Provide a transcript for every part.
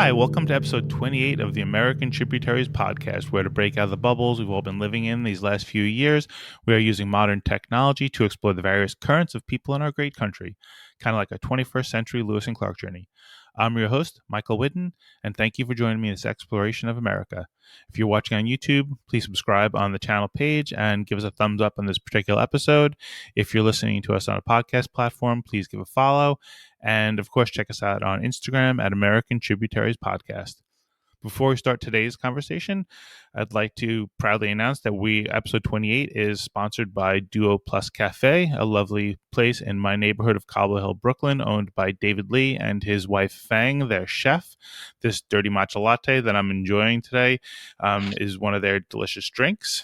Hi, welcome to episode 28 of the American Tributaries podcast, where to break out of the bubbles we've all been living in these last few years, we are using modern technology to explore the various currents of people in our great country, kind of like a 21st century Lewis and Clark journey. I'm your host, Michael Whidden, and thank you for joining me in this exploration of America. If you're watching on YouTube, please subscribe on the channel page and give us a thumbs up on this particular episode. If you're listening to us on a podcast platform, please give a follow. And of course, check us out on Instagram at American Tributaries Podcast. Before we start today's conversation, I'd like to proudly announce that episode 28 is sponsored by Duo Plus Cafe, a lovely place in my neighborhood of Cobble Hill, Brooklyn, owned by David Lee and his wife Fang, their chef. This dirty matcha latte that I'm enjoying today is one of their delicious drinks.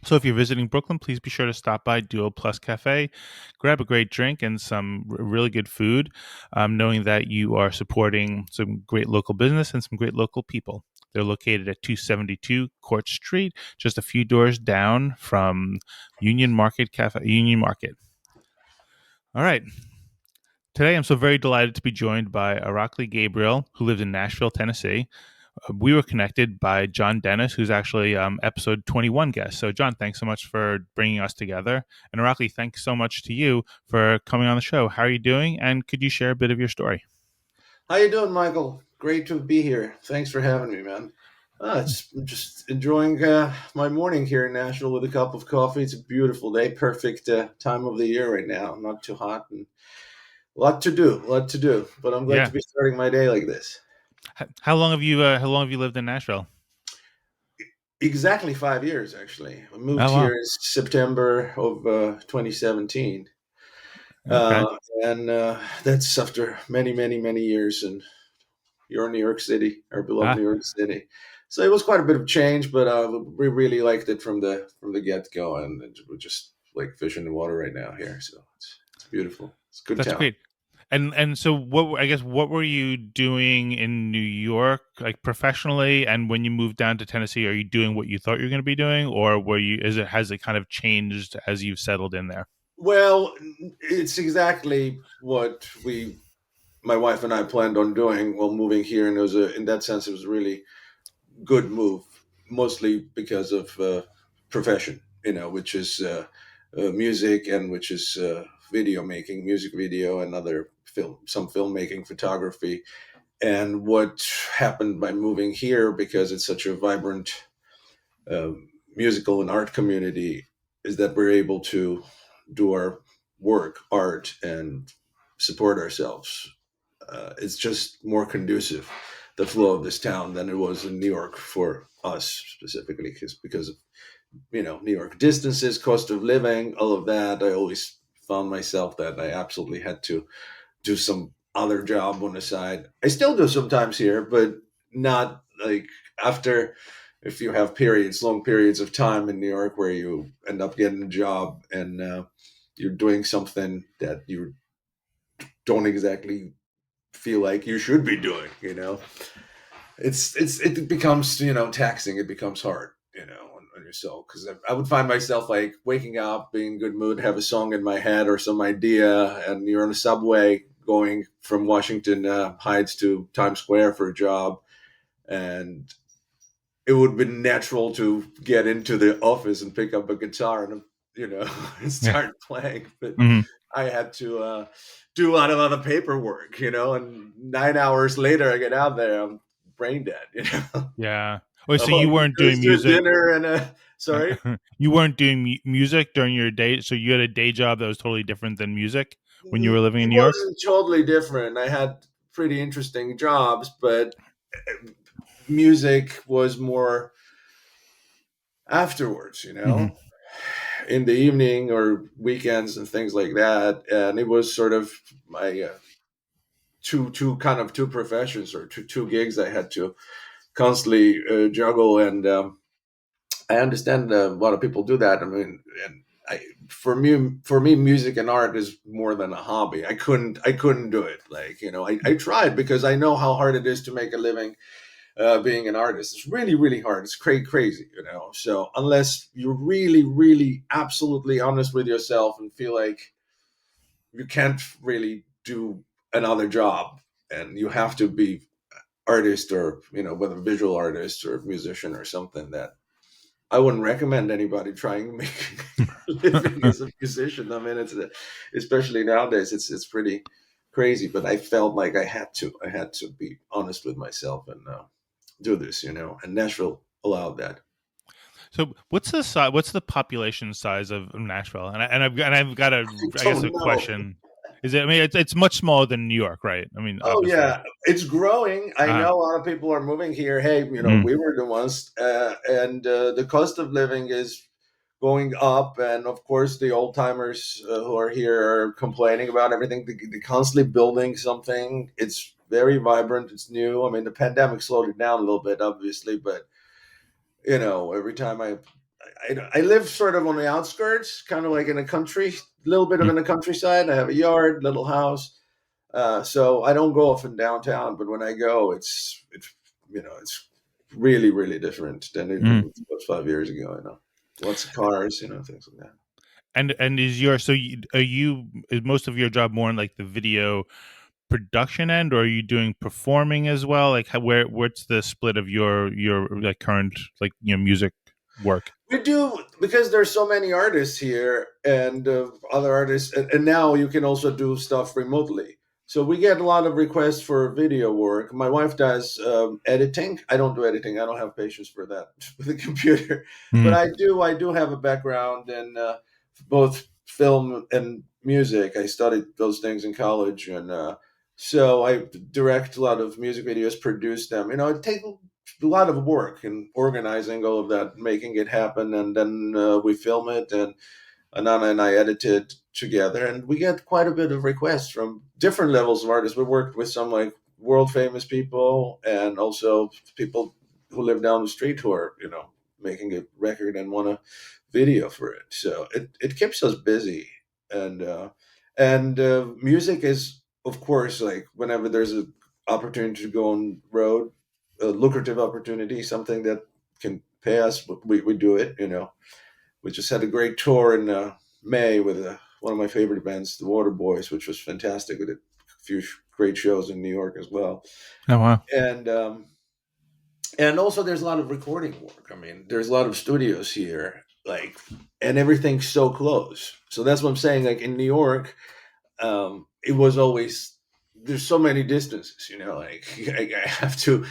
So if you're visiting Brooklyn, please be sure to stop by Duo Plus Cafe, grab a great drink and some really good food, knowing that you are supporting some great local business and some great local people. They're located at 272 Court Street, just a few doors down from Union Market Cafe. Union Market. All right. Today, I'm so very delighted to be joined by Irakli Gabriel, who lives in Nashville, Tennessee. We were connected by John Dennis, who's actually episode 21 guest. So, John, thanks so much for bringing us together. And Irakli, thanks so much to you for coming on the show. How are you doing? And could you share a bit of your story? How you doing, Michael? Great to be here. Thanks for having me, man. It's just enjoying my morning here in Nashville with a cup of coffee. It's a beautiful day, perfect time of the year right now. Not too hot and a lot to do. But I'm glad Yeah. to be starting my day like this. How long have you lived in Nashville? Exactly 5 years, actually. I moved Oh, wow. here in September of 2017. Okay. And that's after many, many, many years. And you're in New York City, our beloved Ah, New York City. So it was quite a bit of change, but we really liked it from the get go, and we're just like fish in the water right now here. So it's beautiful. It's a good that's town. great. And so what were you doing in New York, like professionally? And when you moved down to Tennessee, are you doing what you thought you were going to be doing, or has it kind of changed as you've settled in there? Well, it's exactly what my wife and I planned on doing while moving here, and in that sense, it was a really good move, mostly because of profession, which is music, and which is video making, music video, and other some filmmaking, photography. And what happened by moving here, because it's such a vibrant musical and art community, is that we're able to do our work, art, and support ourselves. It's just more conducive, the flow of this town, than it was in New York for us specifically, because of New York distances, cost of living, all of that. I always found myself that I absolutely had to do some other job on the side. I still do sometimes here, but not like after. If you have long periods of time in New York where you end up getting a job, and you're doing something that you don't exactly feel like you should be doing, it becomes taxing. It becomes hard, on yourself, because I would find myself like waking up, being in good mood, have a song in my head or some idea, and you're on a subway going from Washington Heights to Times Square for a job, and it would be natural to get into the office and pick up a guitar and and Yeah. start playing, but Hmm. I had to do a lot of other paperwork, and 9 hours later I get out there, I'm brain dead, Yeah. Oh, so all you I can weren't do is doing do music. dinner and sorry. You weren't doing music during your day. So you had a day job that was totally different than music when you were living in It New York. wasn't totally different. I had pretty interesting jobs, but music was more afterwards, Hmm. in the evening or weekends and things like that. And it was sort of my two professions, or two gigs I had to constantly juggle. And I understand a lot of people do that. I mean, and for me, music and art is more than a hobby. I couldn't do it. Like, I tried, because I know how hard it is to make a living being an artist. It's really, really hard. It's crazy, So unless you're really, really absolutely honest with yourself and feel like you can't really do another job, and you have to be artist, or whether visual artist or musician or something, that I wouldn't recommend anybody trying to make a living as a musician. I mean, especially nowadays, it's pretty crazy. But I felt like I had to be honest with myself and do this, and Nashville allowed that. So what's the size? What's the population size of Nashville? And I've got a, I Oh guess, a no. question. Is it? I mean, it's much smaller than New York, right? I mean, Oh obviously. yeah, it's growing. I Uh, know a lot of people are moving here. Hey, mm, we were the ones, and the cost of living is going up, and of course, the old timers who are here are complaining about everything. They're constantly building something. It's very vibrant. It's new. I mean, the pandemic slowed it down a little bit, obviously, but every time I live sort of on the outskirts, kind of like in a country, a little bit of mm, in the countryside. I have a yard, little house. So I don't go often downtown, but when I go, it's really really different than it mm. was 5 years ago. Lots of cars, things like that. And is your so you, are you is most of your job more in like the video production end, or are you doing performing as well? Like, what's the split of your like current, like, music work? We do, because there's so many artists here, and other artists, and now you can also do stuff remotely. So we get a lot of requests for video work. My wife does editing. I don't do editing. I don't have patience for that with a computer. But Mm, I do have a background in both film and music. I studied those things in college, and so I direct a lot of music videos, produce them. It takes a lot of work in organizing all of that, making it happen, and then we film it, and Anana and I edit it together, and we get quite a bit of requests from different levels of artists. We worked with some like world famous people, and also people who live down the street who are making a record and want a video for it. So it keeps us busy, and music is, of course, like whenever there's an opportunity to go on road, a lucrative opportunity, something that can pay us, we do it. We just had a great tour in May with one of my favorite bands, the Water Boys, which was fantastic. We did a few great shows in New York as well, oh wow. and also there's a lot of recording work. I mean, there's a lot of studios here, like, and everything's so close. So that's what I'm saying. Like in New York, it was always, there's so many distances. Like I have to.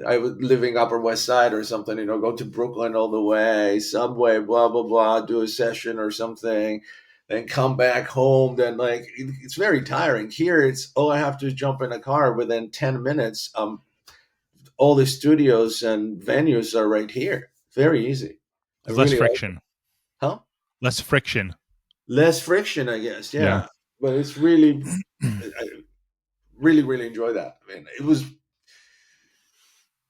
I was living Upper West Side or something, go to Brooklyn all the way, subway, blah blah blah, do a session or something, then come back home. Then like it's very tiring. Here, it's, oh, I have to jump in a car within 10 minutes. All the studios and venues are right here. Very easy. I There's less really like it. friction. Huh? Less friction. Less friction, I guess. Yeah. Yeah, but it's really, I really really enjoy that. I mean, it was,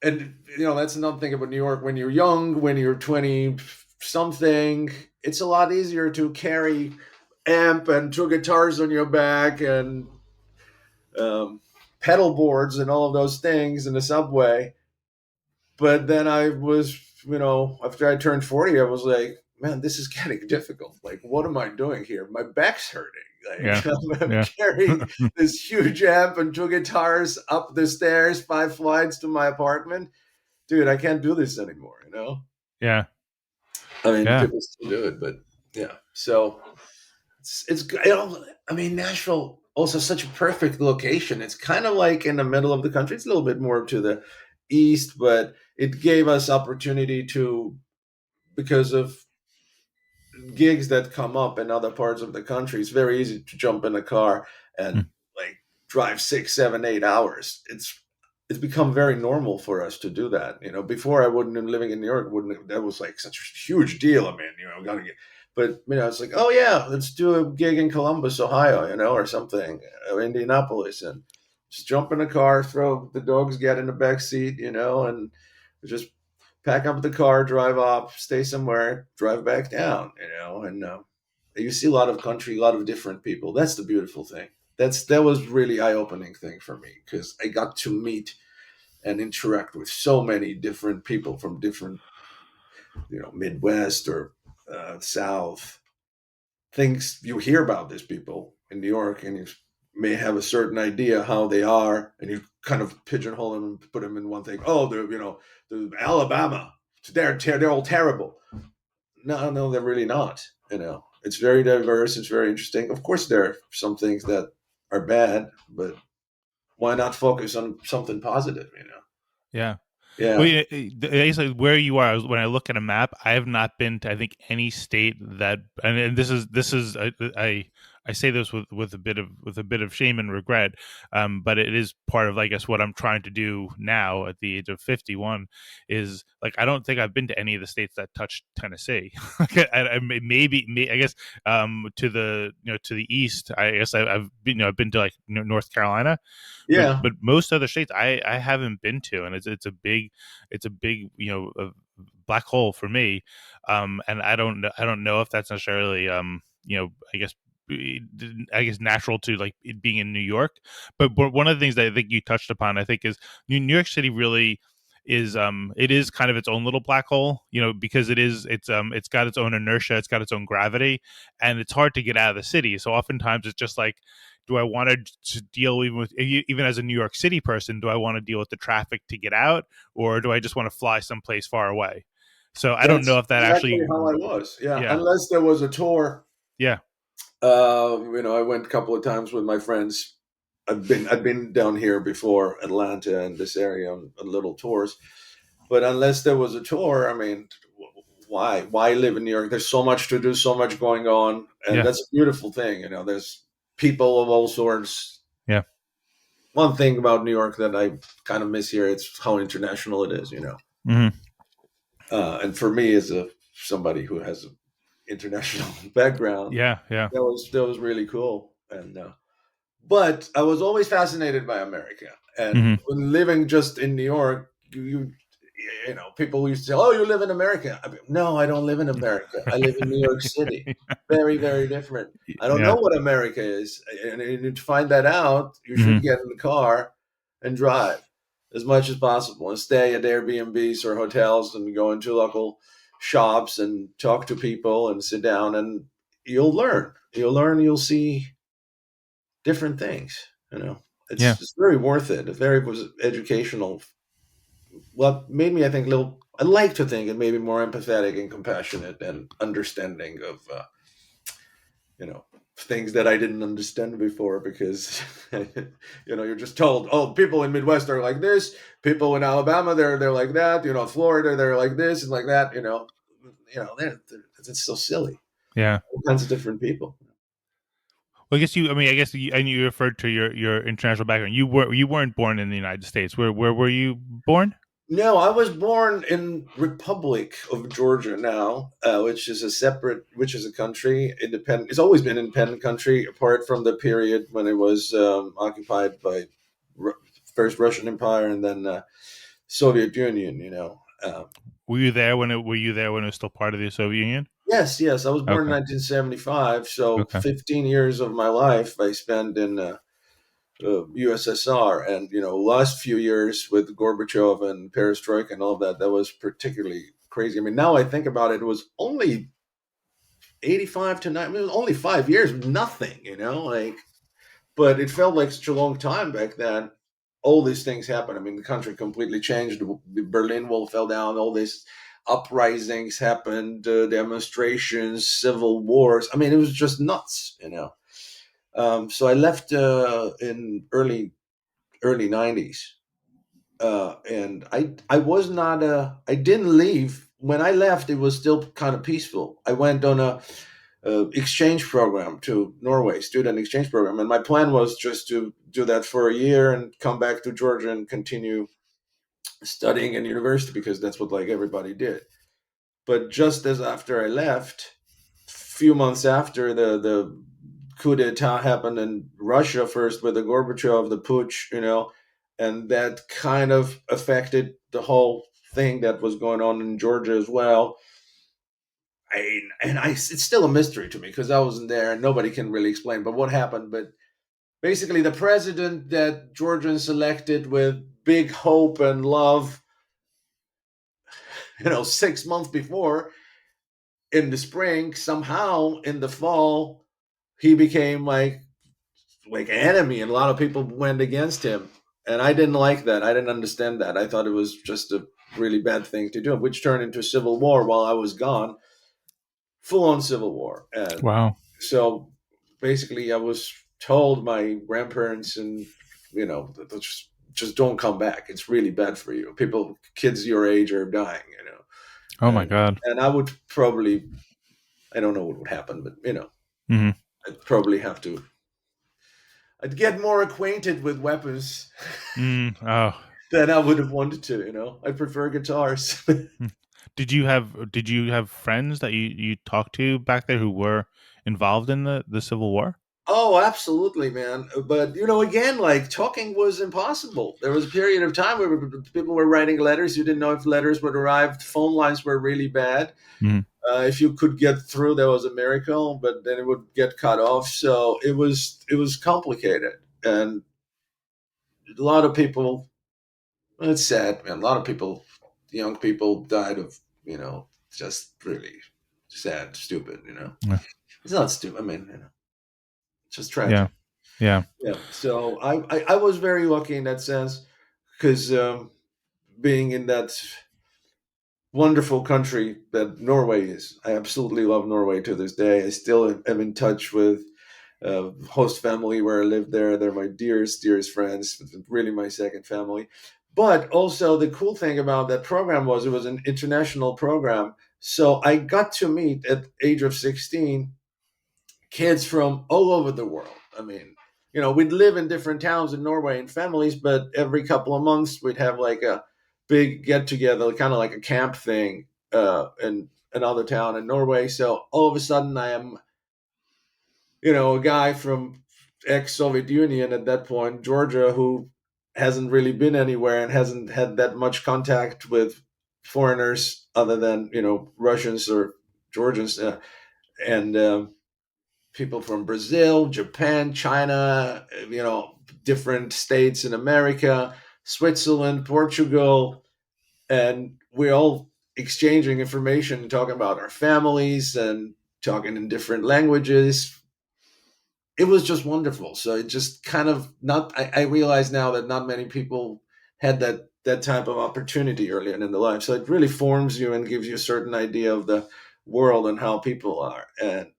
and that's another thing about New York. When you're young, when you're 20 something, it's a lot easier to carry amp and two guitars on your back, and um, pedal boards and all of those things in the subway. But then I was, after I turned 40, I was like, man, this is getting difficult. Like, what am I doing here? My back's hurting. Yeah. Like, I'm Yeah. carrying this huge amp and two guitars up the stairs, 5 flights to my apartment. Dude, I can't do this anymore. Yeah. I mean, Yeah. people still do it, but yeah. So it's I mean, Nashville also such a perfect location. It's kind of like in the middle of the country. It's a little bit more to the east, but it gave us opportunity to, because of gigs that come up in other parts of the country. It's very easy to jump in a car and Mm. like drive 6, 7, 8 hours. It's become very normal for us to do that. Before I wouldn't have, living in New York, wouldn't have, that was like such a huge deal. I mean, gotta get, but it's like, oh yeah, let's do a gig in Columbus, Ohio, or something, or Indianapolis, and just jump in a car, throw the dogs, get in the back seat, and just pack up the car, drive up, stay somewhere, drive back down, and you see a lot of country, a lot of different people. That's the beautiful thing. That was really eye opening thing for me, because I got to meet and interact with so many different people from different, Midwest or South. Things you hear about these people in New York, and may have a certain idea how they are, and you kind of pigeonhole them and put them in one thing. Oh, they're the Alabama, they're all terrible. No, no, they're really not. It's very diverse. It's very interesting. Of course, there are some things that are bad, but why not focus on something positive? Yeah. Well, Yeah, I guess where you are, when I look at a map, I have not been to, I think, any state that, and this is I say this with a bit of shame and regret, but it is part of, I guess, what I'm trying to do now at the age of 51 is, like, I don't think I've been to any of the states that touch Tennessee. I guess to the to the east. I guess I've been, I've been to, like, North Carolina, but yeah, most other states I haven't been to, and it's a big black hole for me, and I don't know if that's necessarily I guess natural to, like, it being in New York, but one of the things that I think you touched upon, I think, is New York City really is, it is kind of its own little black hole, because it's got its own inertia, it's got its own gravity, and it's hard to get out of the city. So oftentimes it's just like, do I want to deal even as a New York City person, do I want to deal with the traffic to get out, or do I just want to fly someplace far away? So I don't know that's if that exactly actually. how I was. Yeah, Yeah. unless there was a tour. Yeah. I went a couple of times with my friends. I've been down here before, Atlanta and this area, on little tours. But unless there was a tour, I mean, why live in New York? There's so much to do, so much going on, and Yeah. that's a beautiful thing. There's people of all sorts. Yeah. One thing about New York that I kind of miss here, it's how international it is. Hmm. And for me, as somebody who has an international background, Yeah. Yeah. that was really cool. And but I was always fascinated by America. And Hmm. when living just in New York, people used to say, "Oh, you live in America." I mean, no, I don't live in America. I live in New York City. Very, very different. I don't know Yeah. what America is, and to find that out, you should Hmm. get in the car and drive as much as possible, and stay at Airbnbs or hotels, and go into local shops and talk to people and sit down, and you'll learn. You'll learn. You'll see different things. Yeah. It's very worth it. It very was educational. What made me, I think, I like to think it made me more empathetic and compassionate and understanding of you know things that I didn't understand before, because you're just told, oh, people in Midwest are like this, people in Alabama they're like that, Florida they're like this and like that, it's so silly. Yeah. All kinds of different people. Well, I guess I guess and you referred to your international background. You weren't born in the United States. Where were you born? No, I was born in Republic of Georgia now, which is a country, independent. It's always been an independent country, apart from the period when it was occupied by Ru- first Russian Empire and then Soviet Union. Were you there when it was still part of the Soviet Union? Yes, yes, I was born in Okay. 1975, so Okay. 15 years of my life I spent in USSR, and last few years with Gorbachev and Perestroika and all of that, that was particularly crazy. I mean, now I think about it, it was only 85 to 90. It was only 5 years, nothing, like, but it felt like such a long time back then. All these things happened. I mean, the country completely changed. The Berlin Wall fell down. All these uprisings happened, demonstrations, civil wars. I mean, it was just nuts. So I left in early 90s, and I was not I didn't leave. When I left, it was still kind of peaceful. I went on a exchange program to Norway, student exchange program, and my plan was just to do that for a year and come back to Georgia and continue studying in university, because that's what, like, everybody did. But just as after I left, few months after, the coup d'état happened in Russia, first with the Gorbachev, the putsch, and that kind of affected the whole thing that was going on in Georgia as well. It's still a mystery to me, because I wasn't there and nobody can really explain. But what happened? But basically, the president that Georgians selected with big hope and love, 6 months before, in the spring, somehow in the fall, he became like like enemy, and a lot of people went against him. And I didn't like that. I didn't understand that. I thought it was just a really bad thing to do, which turned into a civil war while I was gone, full on civil war. And Wow. so basically, I was told my grandparents and just don't come back. It's really bad for you. People, kids your age are dying. Oh my And God. I would probably, I don't know what would happen, but Hmm. I'd probably have to. I'd get more acquainted with weapons Oh. than I would have wanted to. I prefer guitars. Hmm. Did you have friends that you talked to back there who were involved in the Civil War? Oh, absolutely, man. But again, like talking was impossible. There was a period of time where people were writing letters. You didn't know if letters would arrive. Phone lines were really bad. Hmm. If you could get through, that was a miracle. But then it would get cut off. So it was complicated, and a lot of people. It's sad, man. A lot of people, young people, died of just really sad, stupid. Yeah. It's not stupid. I mean, it's just Yeah. tragic. Yeah. Yeah. So I was very lucky in that sense because being in that wonderful country that Norway is, I absolutely love Norway to this day. I still am in touch with host family where I lived there. They're my dearest, dearest friends, really my second family. But also, the cool thing about that program was it was an international program. So I got to meet at the age of 16 kids from all over the world. I mean, we'd live in different towns in Norway and families, but every couple of months we'd have like a big get together, kind of like a camp thing in another town in Norway. So all of a sudden I am, a guy from ex-Soviet Union at that point, Georgia, who hasn't really been anywhere and hasn't had that much contact with foreigners other than, Russians or Georgians. And people from Brazil, Japan, China, different states in America, Switzerland, Portugal, and we're all exchanging information, talking about our families and talking in different languages. It was just wonderful. So it just kind of not. I realize now that not many people had that type of opportunity early in their life. So it really forms you and gives you a certain idea of the world and how people are. And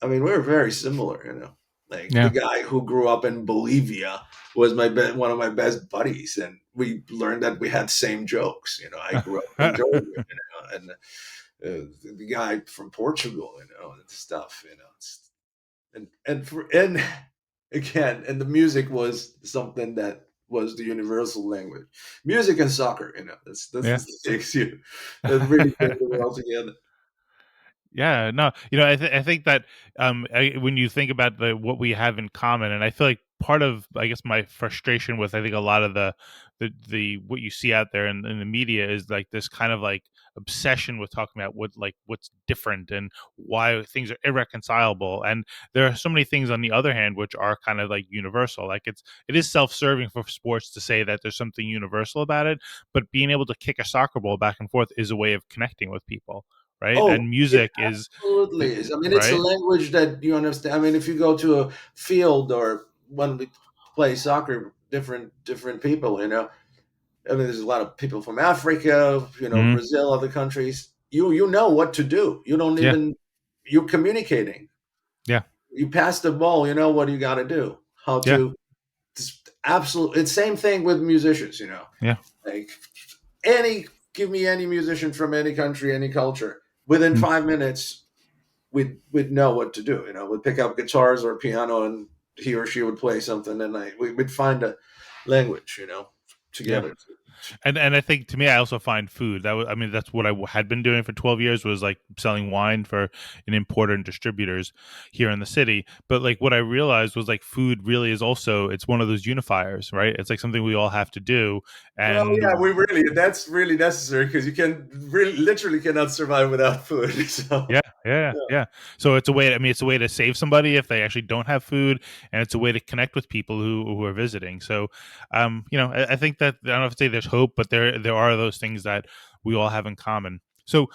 I mean, we're very similar. Like the Yeah. guy who grew up in Bolivia was one of my best buddies, and we learned that we had same jokes. I grew up in Georgia, and the guy from Portugal, and stuff. And again, and the music was something that was the universal language. Music and soccer, that's Yeah. the things you that really bring the world together. Yeah, no, I think that when you think about what we have in common, and I feel like part of, I guess, my frustration with, I think, a lot of the what you see out there in the media is like this kind of like obsession with talking about what's different and why things are irreconcilable, and there are so many things on the other hand which are kind of like universal. Like it is self-serving for sports to say that there's something universal about it, but being able to kick a soccer ball back and forth is a way of connecting with people, right? Oh, And it music is absolutely the is. I mean, it's a right. language that you understand. I mean, if you go to a field or when we play soccer, different people, I mean, there's a lot of people from Africa, Hmm. Brazil, other countries. You know what to do. You don't Yeah. even you're communicating. Yeah. You pass the ball. You know what you got to do. How Yeah. to. Absolutely, it's same thing with musicians. Yeah. Like any give me any musician from any country, any culture. Within Mm. 5 minutes, we'd know what to do. We'd pick up guitars or piano, and he or she would play something, and we'd find a language, Yeah. together. And I think, to me, I also find food that was, I mean, that's what I had been doing for 12 years, was like selling wine for an importer and distributors here in the city. But like what I realized was like food really is also, it's one of those unifiers, right? It's like something we all have to do. Well, yeah, And that's really necessary because you can really literally cannot survive without food. So yeah, yeah, yeah. yeah. So it's a way. I mean, it's a way to save somebody if they actually don't have food, and it's a way to connect with people who are visiting. So, I think that, I don't know if to say there's hope, but there are those things that we all have in common. So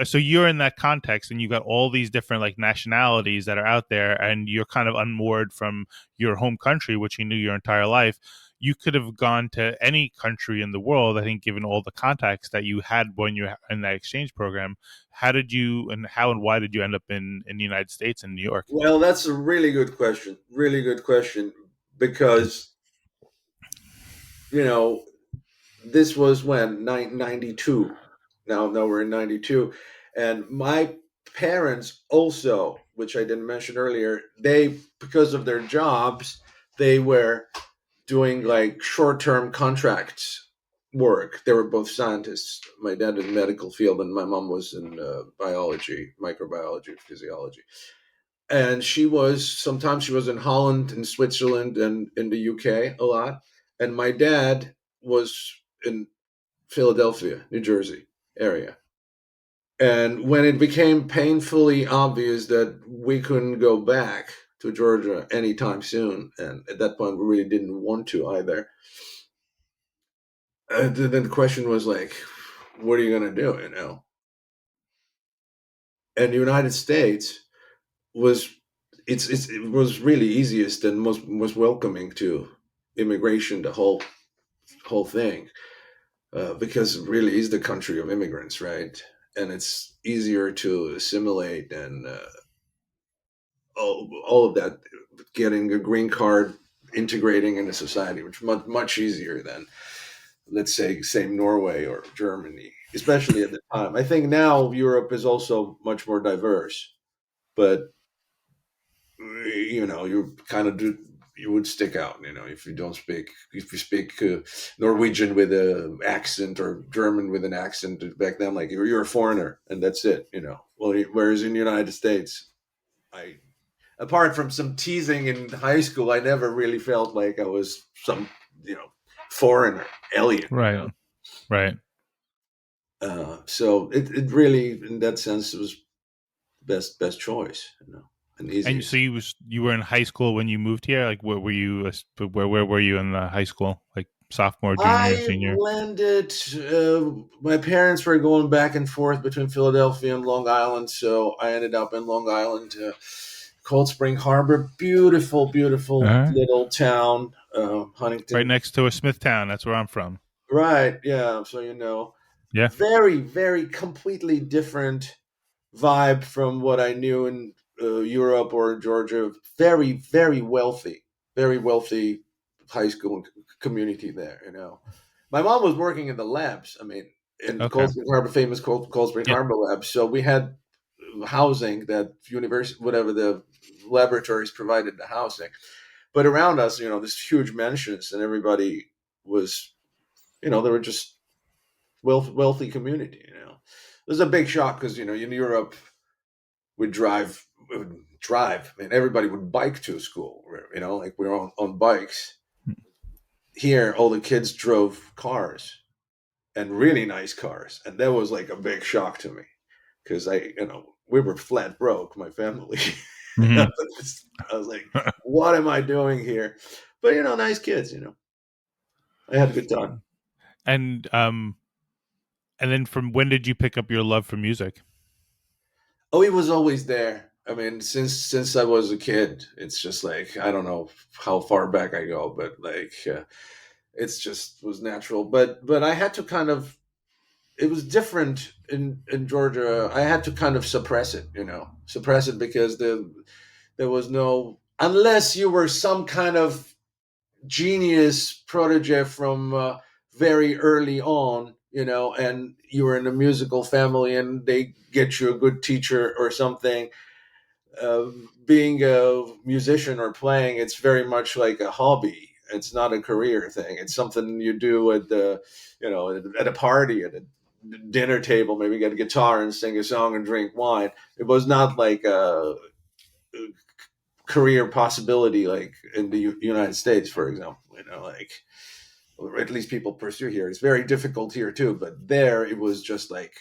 so you're in that context and you got all these different like nationalities that are out there and you're kind of unmoored from your home country, which you knew your entire life. You could have gone to any country in the world, I think, given all the contacts that you had when you were in that exchange program. How and why did you end up in the United States in New York? Well, that's a really good question. Really good question. Because, you know, this was when 92. Now we're in 92. And my parents also, which I didn't mention earlier, they, because of their jobs, they were doing like short-term contracts work. They were both scientists. My dad in the medical field, and my mom was in biology, microbiology, physiology. And sometimes she was in Holland, in Switzerland, and in the UK a lot. And my dad was in Philadelphia, New Jersey area. And when it became painfully obvious that we couldn't go back to Georgia anytime soon, and at that point we really didn't want to either, then the question was like, what are you going to do, you know? And the United States was it was really easiest and most welcoming to immigration, the whole thing, because it really is the country of immigrants, right? And it's easier to assimilate and all of that, getting a green card, integrating into society, which much easier than, let's say Norway or Germany, especially at the time. I think now Europe is also much more diverse, but you know, you kind of do, you would stick out, you know, if you speak Norwegian with an accent or German with an accent back then, like you're a foreigner and that's it, you know. Well, whereas in the United States, I, apart from some teasing in high school, I never really felt like I was some, you know, foreigner, alien, you Right, know. right. So it really, in that sense, it was best choice, you know, and And so easiest. you were in high school when you moved here. Like, where were you? Where were you in the high school? Like sophomore, junior, I senior? landed. My parents were going back and forth between Philadelphia and Long Island, so I ended up in Long Island, Cold Spring Harbor. Beautiful, beautiful Uh-huh. little town, Right Huntington. next to a Smithtown. That's where I'm from. Right, yeah. So you know, Yeah. very, very completely different vibe from what I knew in Europe or Georgia. Very, very wealthy high school community there. You know, my mom was working in the labs. I mean, in Okay. Cold Spring Harbor, famous Cold Spring Yeah. Harbor labs. So we had housing that university, whatever the laboratories provided the housing. But around us, you know, this huge mansions, and everybody was, you know, they were just wealthy community. You know, it was a big shock because, you know, in Europe would drive. I mean, everybody would bike to school. You know, like we were on bikes. Here, all the kids drove cars, and really nice cars, and that was like a big shock to me because you know, we were flat broke, my family. I Hmm. was like, what am I doing here? But you know, nice kids. You know, I had a good time. and then from when did you pick up your love for music? Oh, he was always there. I mean, since I was a kid, it's just like I don't know how far back I go, but like it's just was natural. But I had to kind of, it was different in Georgia. I had to kind of suppress it, you know, suppress it because there was no, unless you were some kind of genius protege from very early on, you know, and you were in a musical family and they get you a good teacher or something. uh, Being a musician or playing, it's very much like a hobby. It's not a career thing. It's something you do at the, you know, at a party, at a dinner table, maybe get a guitar and sing a song and drink wine. It was not like a career possibility like in the United States, for example. You know, like, or at least people pursue here. It's very difficult here too, but there it was just like,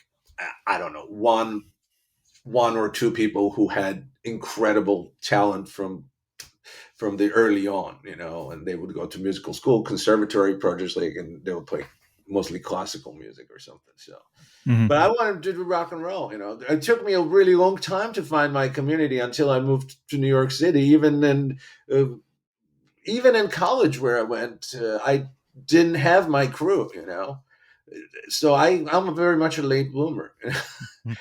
I don't know, one or two people who had incredible talent from the early on, you know, and they would go to musical school, conservatory projects, like, and they would play. mostly classical music or something. So, Hmm. but I wanted to do rock and roll. It took me a really long time to find my community until I moved to New York City. Uh, even in college where I went, I didn't have my crew. So I'm a very much a late bloomer.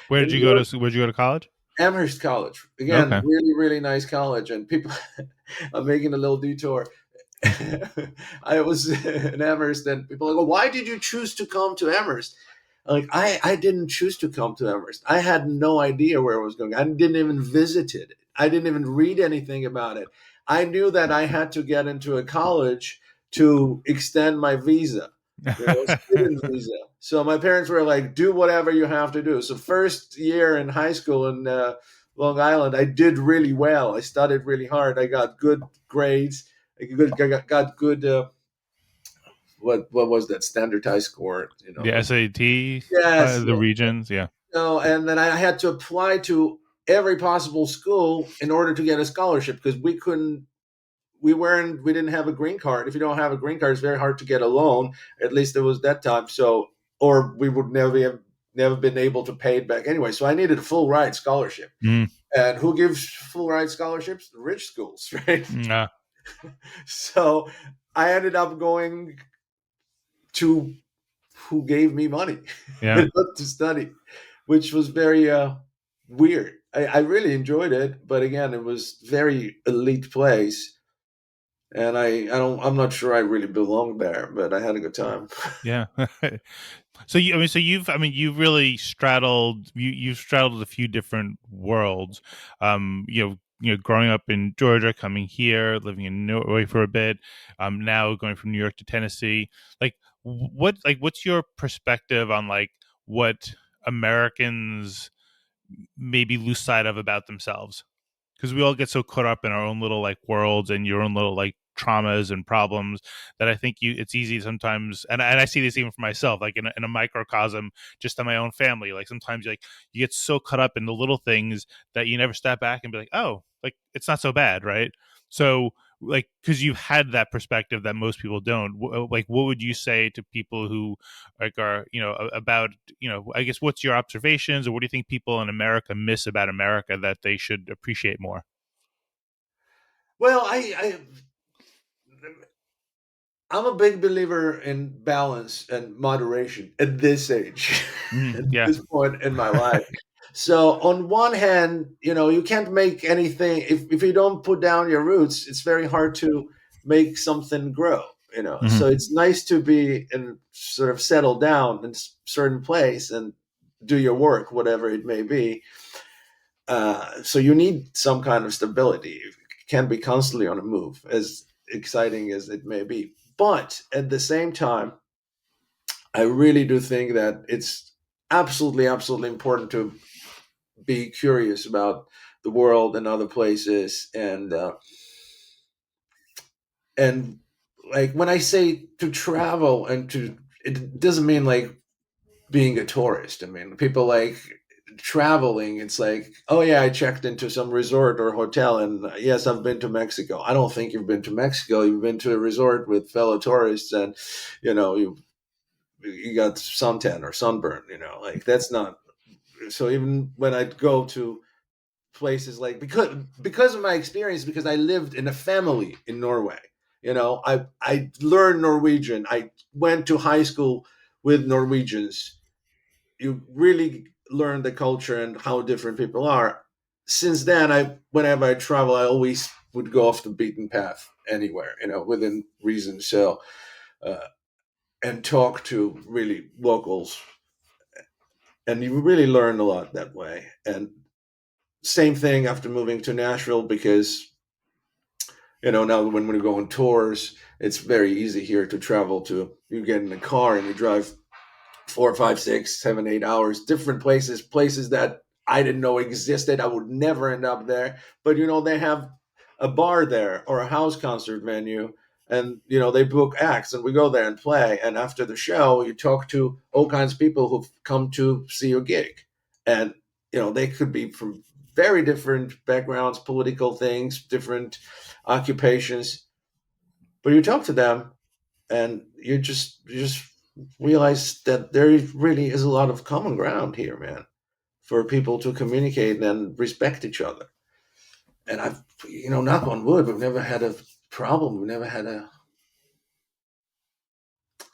Where In did you New go York, to? Where'd you go to college? Amherst College. Again, Okay. really, really nice college. And people, I'm making a little detour. I was in Amherst, and people go, "Why did you choose to come to Amherst?" Like I didn't choose to come to Amherst. I had no idea where I was going. I didn't even visit it. I didn't even read anything about it. I knew that I had to get into a college to extend my visa, student visa. So my parents were like, "Do whatever you have to do." So first year in high school in Long Island, I did really well. I studied really hard. I got good grades. I got good. What was that standardized score? The SAT, Yes, the regions, yeah. and then I had to apply to every possible school in order to get a scholarship because we didn't have a green card. If you don't have a green card, it's very hard to get a loan. At least it was that time. So, or we would never been able to pay it back anyway. So I needed a full ride scholarship. Mm, And who gives full ride scholarships? The rich schools, right? yeah, So I ended up going to who gave me money yeah, to study, which was very weird. I really enjoyed it, but again, it was very elite place, and I'm not sure I really belong there, but I had a good time. yeah. So you've really straddled you've straddled a few different worlds. Growing up in Georgia, coming here, living in Norway for a bit, now going from New York to Tennessee. What's your perspective on like what Americans maybe lose sight of about themselves? Because we all get so caught up in our own little like worlds and your own little like traumas and problems that I think it's easy sometimes, and I see this even for myself, like in a microcosm, just in my own family. Like sometimes like you get so caught up in the little things that you never step back and be like, oh, like it's not so bad, right? So like because you've had that perspective that most people don't. Like what would you say to people who like are about I guess what's your observations, or what do you think people in America miss about America that they should appreciate more? Well, I'm a big believer in balance and moderation at this age, at Yeah. this point in my life. So on one hand, you can't make anything if you don't put down your roots, it's very hard to make something grow. Hmm. So it's nice to be and sort of settle down in a certain place and do your work, whatever it may be. So you need some kind of stability. You can't be constantly on a move, as exciting as it may be. But at the same time, I really do think that it's absolutely, absolutely important to be curious about the world and other places, and like when I say to travel and to, it doesn't mean like being a tourist. I mean, people like traveling. It's like, oh yeah, I checked into some resort or hotel, and yes, I've been to Mexico. I don't think you've been to Mexico. You've been to a resort with fellow tourists, and you got suntan or sunburn. Like that's not. So even when I go to places like because of my experience, because I lived in a family in Norway. I learned Norwegian. I went to high school with Norwegians. You really learn the culture and how different people are. Since then, whenever I travel, I always would go off the beaten path anywhere, within reason. So, uh, and talk to really locals, and you really learn a lot that way. And same thing after moving to Nashville, because now when we go on tours, it's very easy here to travel to. You get in a car and you drive 4, 5, 6, 7, 8 hours, different places that I didn't know existed. I would never end up there. But they have a bar there or a house concert venue, and they book acts, and we go there and play. And after the show, you talk to all kinds of people who've come to see your gig, and they could be from very different backgrounds, political things, different occupations. But you talk to them, and you just realize that there really is a lot of common ground here, man, for people to communicate and respect each other. And I've, knock on wood, we've never had a problem. We've never had a,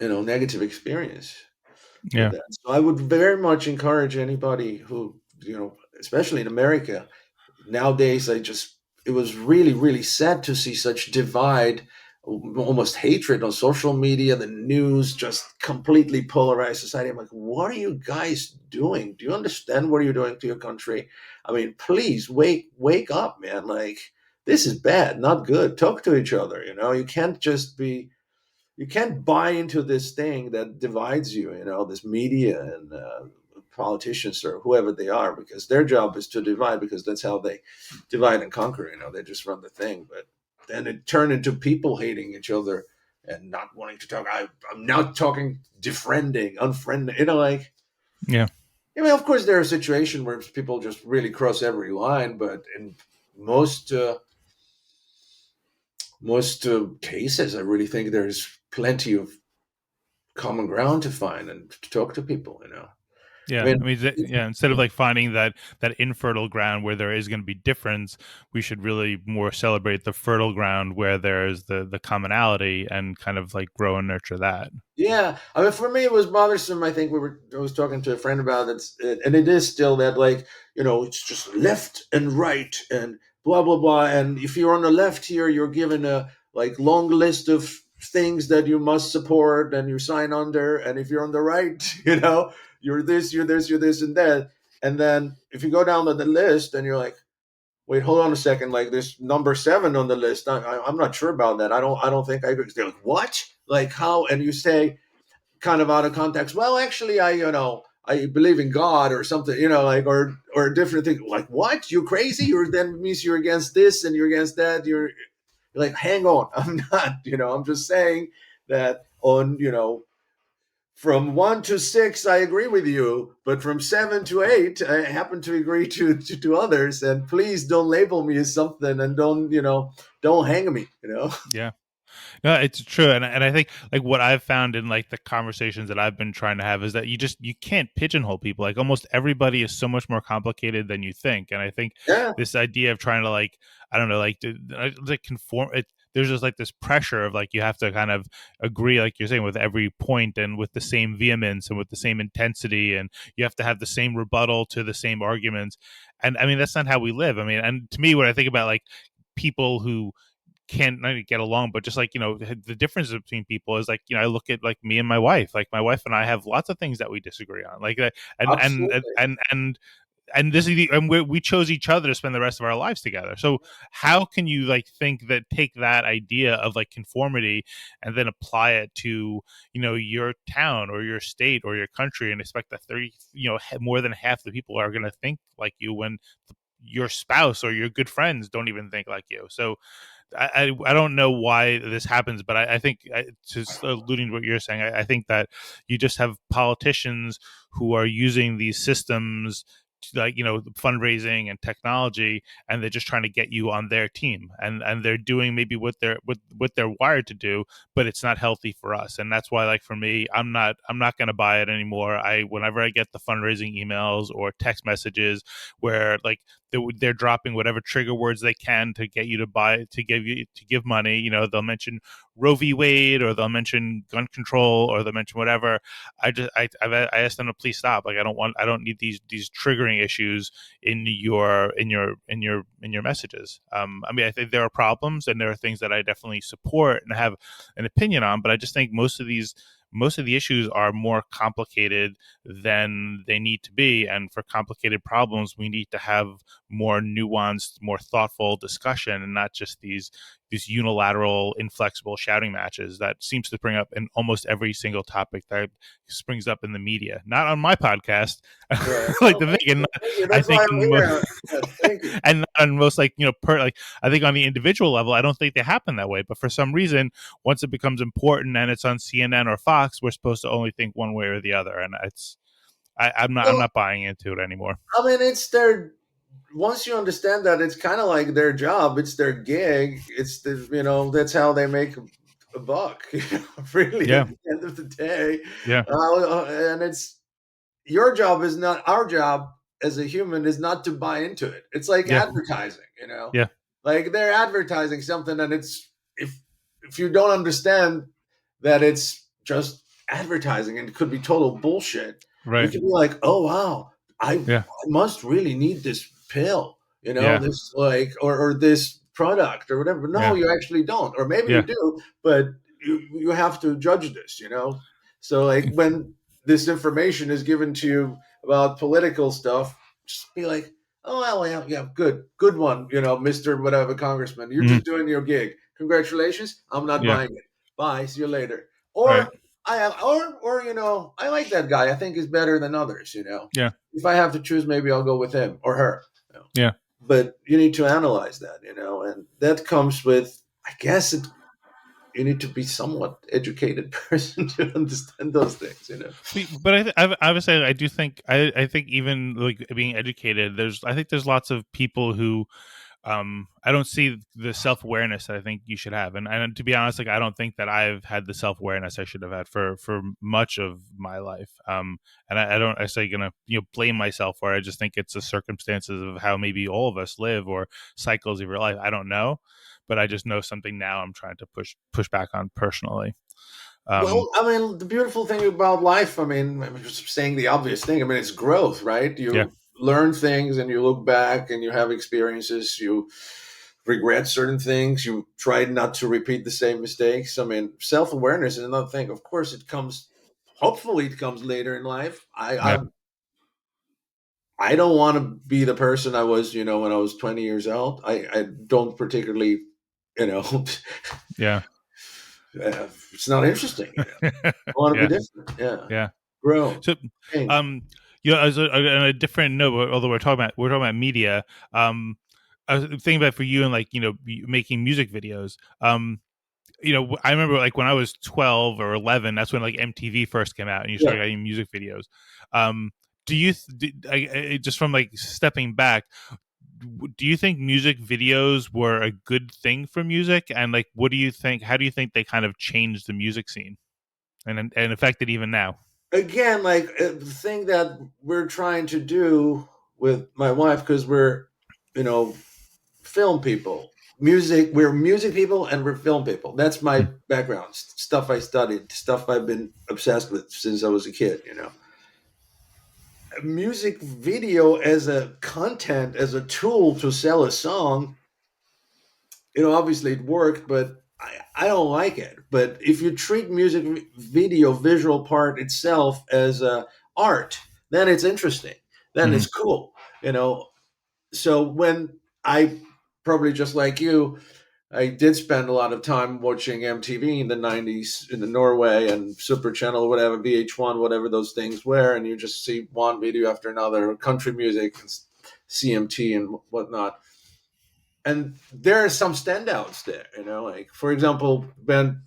negative experience with Yeah. that. So I would very much encourage anybody who, especially in America, nowadays it was really, really sad to see such divide, almost hatred on social media. The news just completely polarized society. I'm like, what are you guys doing? Do you understand what you're doing to your country? I mean, please wake up, man. Like, this is bad, not good. Talk to each other. You can't buy into this thing that divides you, this media and politicians or whoever they are, because their job is to divide, because that's how they divide and conquer. They just run the thing. But then it turned into people hating each other and not wanting to talk. I'm not talking, defriending, unfriending, like, Yeah. I mean, of course, there are situations where people just really cross every line, but in most cases, I really think there's plenty of common ground to find and to talk to people. I Yeah, mean, I mean, yeah. Instead of like finding that infertile ground where there is going to be difference, we should really more celebrate the fertile ground where there's the commonality and kind of like grow and nurture that. yeah. I mean, for me, it was bothersome. I think I was talking to a friend about it, and it is still that, like, it's just left and right and blah blah blah. And if you're on the left here, you're given a like long list of things that you must support and you sign under. And if you're on the right, you're this, you're this, you're this, and that. And then if you go down to the list, and you're like, wait, hold on a second. Like, this number 7 on the list, I'm not sure about that. I don't think I agree. They're like, what? Like, how? And you say, kind of out of context, well, actually, I believe in God or something, like, or a different thing. Like, what? You crazy? You're then means you're against this and you're against that. You're like, hang on, I'm not. I'm just saying that on, from 1 to 6, I agree with you, but from 7 to 8, I happen to agree to others. And please don't label me as something, and don't hang me. Yeah. No, it's true, and I think like what I've found in like the conversations that I've been trying to have is that you can't pigeonhole people. Like almost everybody is so much more complicated than you think, and I think Yeah, this idea of trying to like I don't know like conform it. There's just like this pressure of like you have to kind of agree, like you're saying, with every point and with the same vehemence and with the same intensity, and you have to have the same rebuttal to the same arguments. And I mean that's not how we live. I mean, and to me, when I think about like people who can't not get along, but just like the difference between people is like I look at like me and my wife. Like my wife and I have lots of things that we disagree on, like that, absolutely. and this is and we chose each other to spend the rest of our lives together. So how can you like think that take that idea of like conformity and then apply it to your town or your state or your country and expect that 30 more than half the people are going to think like you when your spouse or your good friends don't even think like you. So I don't know why this happens, but I think just alluding to what you're saying, I think that you just have politicians who are using these systems like fundraising and technology, and they're just trying to get you on their team, and they're doing maybe what they're wired to do, but it's not healthy for us. And that's why, like, for me, I'm not going to buy it anymore. I Whenever I get the fundraising emails or text messages where like they're dropping whatever trigger words they can to get you to buy, to give money, they'll mention Roe v. Wade, or they'll mention gun control, or they'll mention whatever. I asked them to please stop. Like, I don't need these triggering issues in your messages. I mean, I think there are problems and there are things that I definitely support and have an opinion on, but I just think most of the issues are more complicated than they need to be. And for complicated problems, we need to have more nuanced, more thoughtful discussion, and not just these unilateral, inflexible shouting matches that seems to bring up in almost every single topic that springs up in the media. Not on my podcast, Yeah. like Oh, the thing, and thank you. I That's why think I'm here. Yeah, thank you. and not on most like like I think on the individual level, I don't think they happen that way. But for some reason, once it becomes important and it's on CNN or Fox, we're supposed to only think one way or the other, and I'm Well, not buying into it anymore. I mean, it's their. Once you understand that, it's kind of like their job. It's their gig. It's that's how they make a buck, really, Yeah. at the end of the day. Yeah. And it's your job is not our job as a human is not to buy into it. It's like Yeah. advertising. Yeah. Like they're advertising something, and it's if you don't understand that it's just advertising and it could be total bullshit, you Right. can be like, oh wow, Yeah. I must really need this pill, Yeah. this like or this product or whatever. No, Yeah. you actually don't, or maybe you Yeah. do, but you have to judge this. So like when this information is given to you about political stuff, just be like, oh well, yeah, yeah, good one, Mister Whatever Congressman. You're Mhm. just doing your gig. Congratulations. I'm not Yeah. buying it. Bye. See you later. Right. Or I like that guy. I think he's better than others. Yeah. If I have to choose, maybe I'll go with him or her. you know. Yeah. But you need to analyze that, and that comes with, I guess, you need to be somewhat educated person to understand those things. But I would say I do think I think even like being educated, I think there's lots of people who I don't see the self awareness that I think you should have, and to be honest, like I don't think that I've had the self awareness I should have had for much of my life. And I don't I say gonna blame myself for it. I just think it's the circumstances of how maybe all of us live or cycles of your life. I don't know, but I just know something now. I'm trying to push back on personally. Um, Well, I mean, the beautiful thing about life, I mean, I'm just saying the obvious thing. I mean, it's growth, right? yeah, You learn things and you look back and you have experiences. You regret certain things. You try not to repeat the same mistakes. I mean, self awareness is another thing. Of course, it comes. Hopefully, it comes later in life. yeah, I don't want to be the person I was, when I was 20 years old. I don't particularly, you know, yeah, it's not interesting. I want to be yeah, different. Yeah, yeah. grow, So, change. um, as on a different note, although we're talking about media, I was thinking about for you and like making music videos. I remember like when I was 12 or 11, that's when like MTV first came out, and you Yeah. started getting music videos. Um, do you just from like stepping back? Do you think music videos were a good thing for music? And like, what do you think? How do you think they kind of changed the music scene and affected even now? Again, like the thing that we're trying to do with my wife, because we're, you know, film people, we're music people and we're film people. That's my Mm, background, stuff I studied, stuff I've been obsessed with since I was a kid. Music video as a content, as a tool to sell a song, obviously it worked, but I don't like it. But if you treat music video visual part itself as art, then it's interesting. Then mhm, it's cool. You know. So when I probably just like you, I did spend a lot of time watching MTV in the '90s in the Norway and Super Channel, whatever VH1, whatever those things were, and you just see one video after another, country music, and CMT and whatnot, and there are some standouts there. Like for example, Ben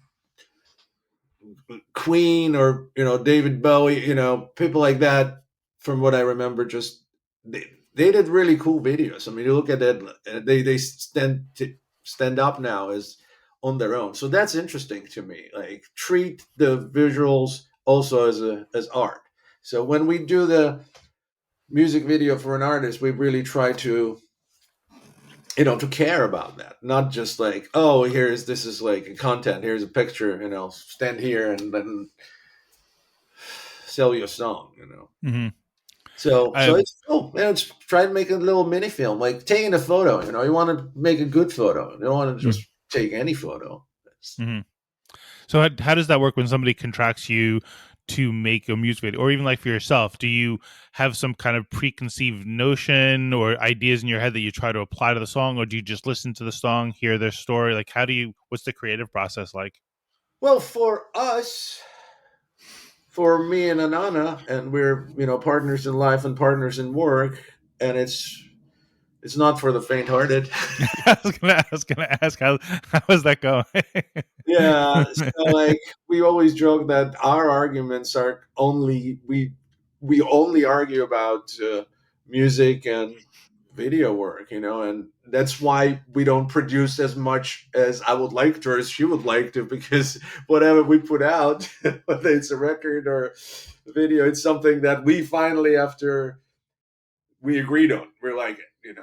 Queen or David Bowie, people like that. From what I remember, just they did really cool videos. I mean, you look at it, they stand up now as on their own. So that's interesting to me. Like treat the visuals also as art. So when we do the music video for an artist, we really try to care about that, not just like, oh, this is like a content, here's a picture, stand here and then sell you a song. mhm. So Um, it's cool. It's try to make a little mini film, like taking a photo. You want to make a good photo. You don't want to mm, just take any photo. mhm. So how does that work when somebody contracts you to make a music video, or even like for yourself? Do you have some kind of preconceived notion or ideas in your head that you try to apply to the song, or do you just listen to the song, hear their story? Like, what's the creative process like? Well, for us, for me and Anana, and we're partners in life and partners in work, and it's not for the faint-hearted. I was gonna ask how is that going? Yeah, so like we always joke that our arguments are only we only argue about music and video work, and that's why we don't produce as much as I would like to, or as she would like to, because whatever we put out, whether it's a record or video, it's something that we finally, after we agreed on, we like it.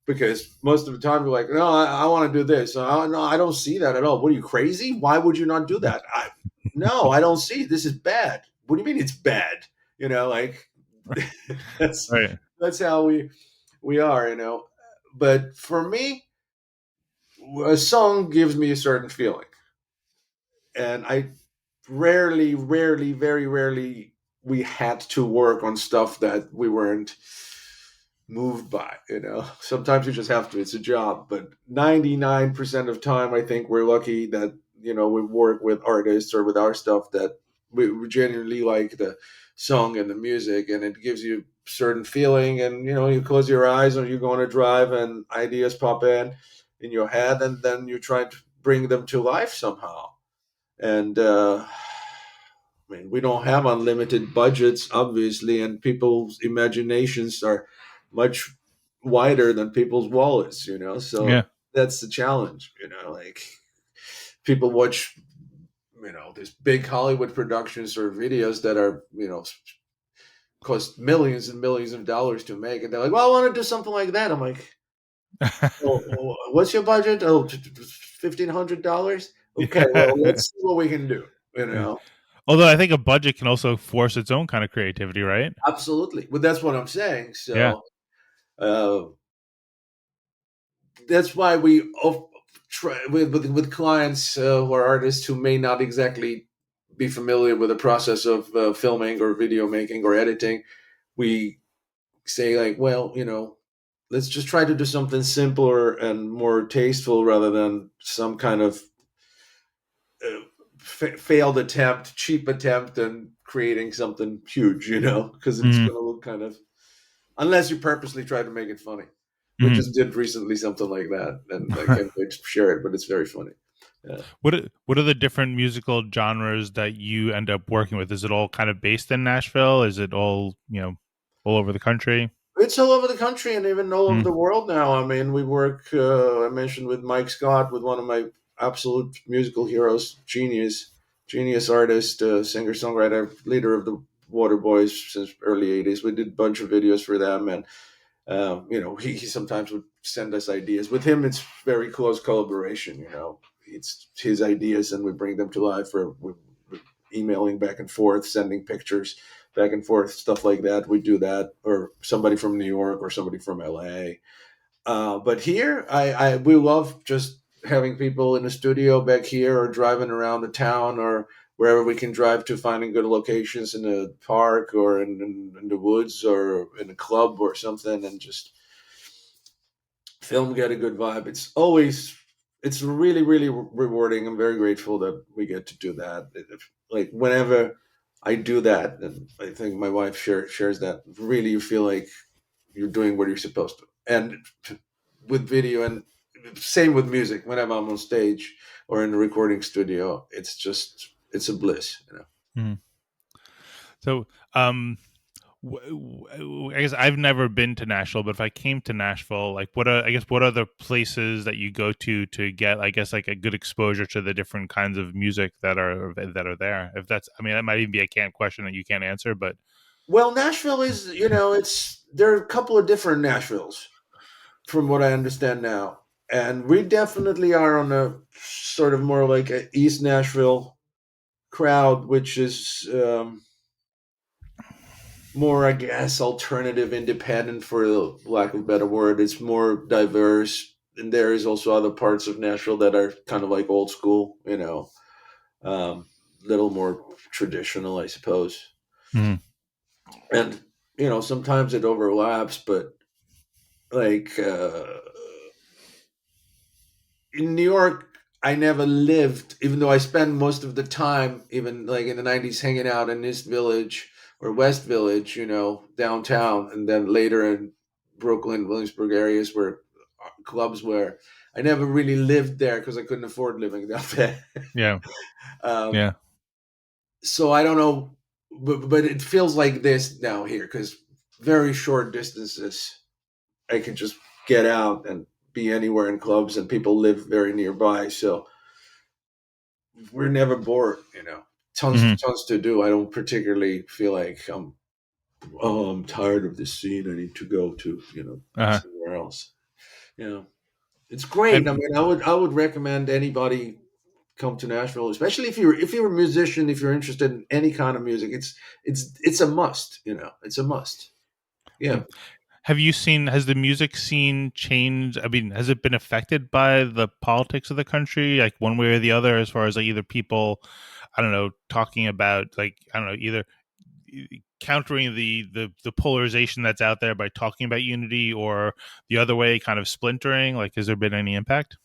Because most of the time we're like, no, I want to do this. No, I don't see that at all. What are you, crazy? Why would you not do that? No, I don't see. This is bad. What do you mean it's bad? Like that's Right. that's how we are. But for me, a song gives me a certain feeling, and I rarely, very rarely, we had to work on stuff that we weren't moved by. Sometimes you just have to. It's a job, but 99% of time, I think we're lucky that we work with artists or with our stuff that we genuinely like the song and the music, and it gives you certain feeling. And you close your eyes or you go on a drive, and ideas pop in your head, and then you try to bring them to life somehow. And I mean, we don't have unlimited budgets, obviously, and people's imaginations are much wider than people's wallets. Yeah. So that's the challenge. Like, people watch, these big Hollywood productions or videos that are, cost millions and millions of dollars to make, and they're like, "Well, I want to do something like that." I'm like, "Well, what's your budget? Oh, $1,500. Okay, well, Yeah. let's see what we can do." Yeah. Although I think a budget can also force its own kind of creativity, right? Absolutely. But that's what I'm saying. Yeah. So uh, that's why we try with clients who are artists who may not exactly be familiar with the process of filming or video making or editing. We say, like, well, let's just try to do something simpler and more tasteful, rather than some kind of failed attempt, cheap attempt, and creating something huge. Because it's Hmm. going to look kind of, unless you purposely try to make it funny. We Hmm. just did recently something like that, and I can't wait to share it. But it's very funny. Yeah. What are the different musical genres that you end up working with? Is it all kind of based in Nashville? Is it all all over the country? It's all over the country and even all over Mm. the world now. I mean, we work. I mentioned with Mike Scott, with one of my absolute musical heroes, genius artist, singer songwriter, leader of the Waterboys since early '80s. We did a bunch of videos for them, and he sometimes would send us ideas. With him, it's very close collaboration. It's his ideas, and we bring them to life. Or we're emailing back and forth, sending pictures back and forth, stuff like that. We do that, or somebody from New York or somebody from LA. But here, we love just having people in the studio back here, or driving around the town, or wherever we can drive to, finding good locations in the park, or in the woods, or in a club or something, and just film, get a good vibe. It's really, really rewarding. I'm very grateful that we get to do that. Like, whenever I do that, and I think my wife shares that, really you feel like you're doing what you're supposed to. And with video, and same with music, whenever I'm on stage or in the recording studio, it's a bliss. Mm. So, I guess I've never been to Nashville, but if I came to Nashville, like what are the places that you go to get, I guess, like a good exposure to the different kinds of music that are there? If that's, I mean, that might even be a can't question that you can't answer, but Well, Nashville is, it's there are a couple of different Nashvilles, from what I understand now. And we definitely are on a sort of more like a East Nashville crowd, which is more, I guess, alternative, independent, for lack of a better word. It's more diverse. And there is also other parts of Nashville that are kind of like old school, little more traditional, I suppose. Mhm. And, sometimes it overlaps, but like, in New York, I never lived, even though I spent most of the time, even like in the '90s, hanging out in East Village or West Village, downtown, and then later in Brooklyn, Williamsburg areas where clubs were. I never really lived there because I couldn't afford living down there. Yeah, um, yeah. so I don't know, but it feels like this now here, because very short distances. I can just get out and be anywhere in clubs, and people live very nearby. So we're never bored, you know. Hmm. Tons to do. I don't particularly feel like I'm tired of this scene. I need to go to, Uh-huh. somewhere else. You know, it's great. I And mean, I would recommend anybody come to Nashville, especially if you're a musician, if you're interested in any kind of music. It's a must. You know, it's a must. Yeah. um, have you seen, has the music scene changed? I mean, has it been affected by the politics of the country, like one way or the other, as far as like either people, I don't know, talking about like, I don't know, either countering the polarization that's out there by talking about unity, or the other way, kind of splintering? Like, has there been any impact?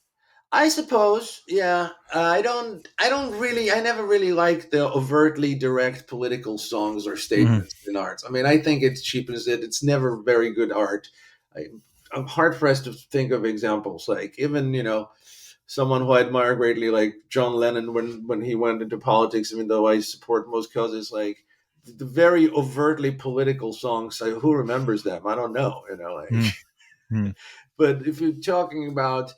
I suppose, yeah. I never really like the overtly direct political songs or Hmm. statements in art. I mean, I think it cheapens it. It's never very good art. I, I'm hard pressed to think of examples. Like even, someone who I admire greatly, like John Lennon, when he went into politics. Even though I support most causes, like the very overtly political songs, who remembers them? I don't know. Like. Hmm. But if you're talking about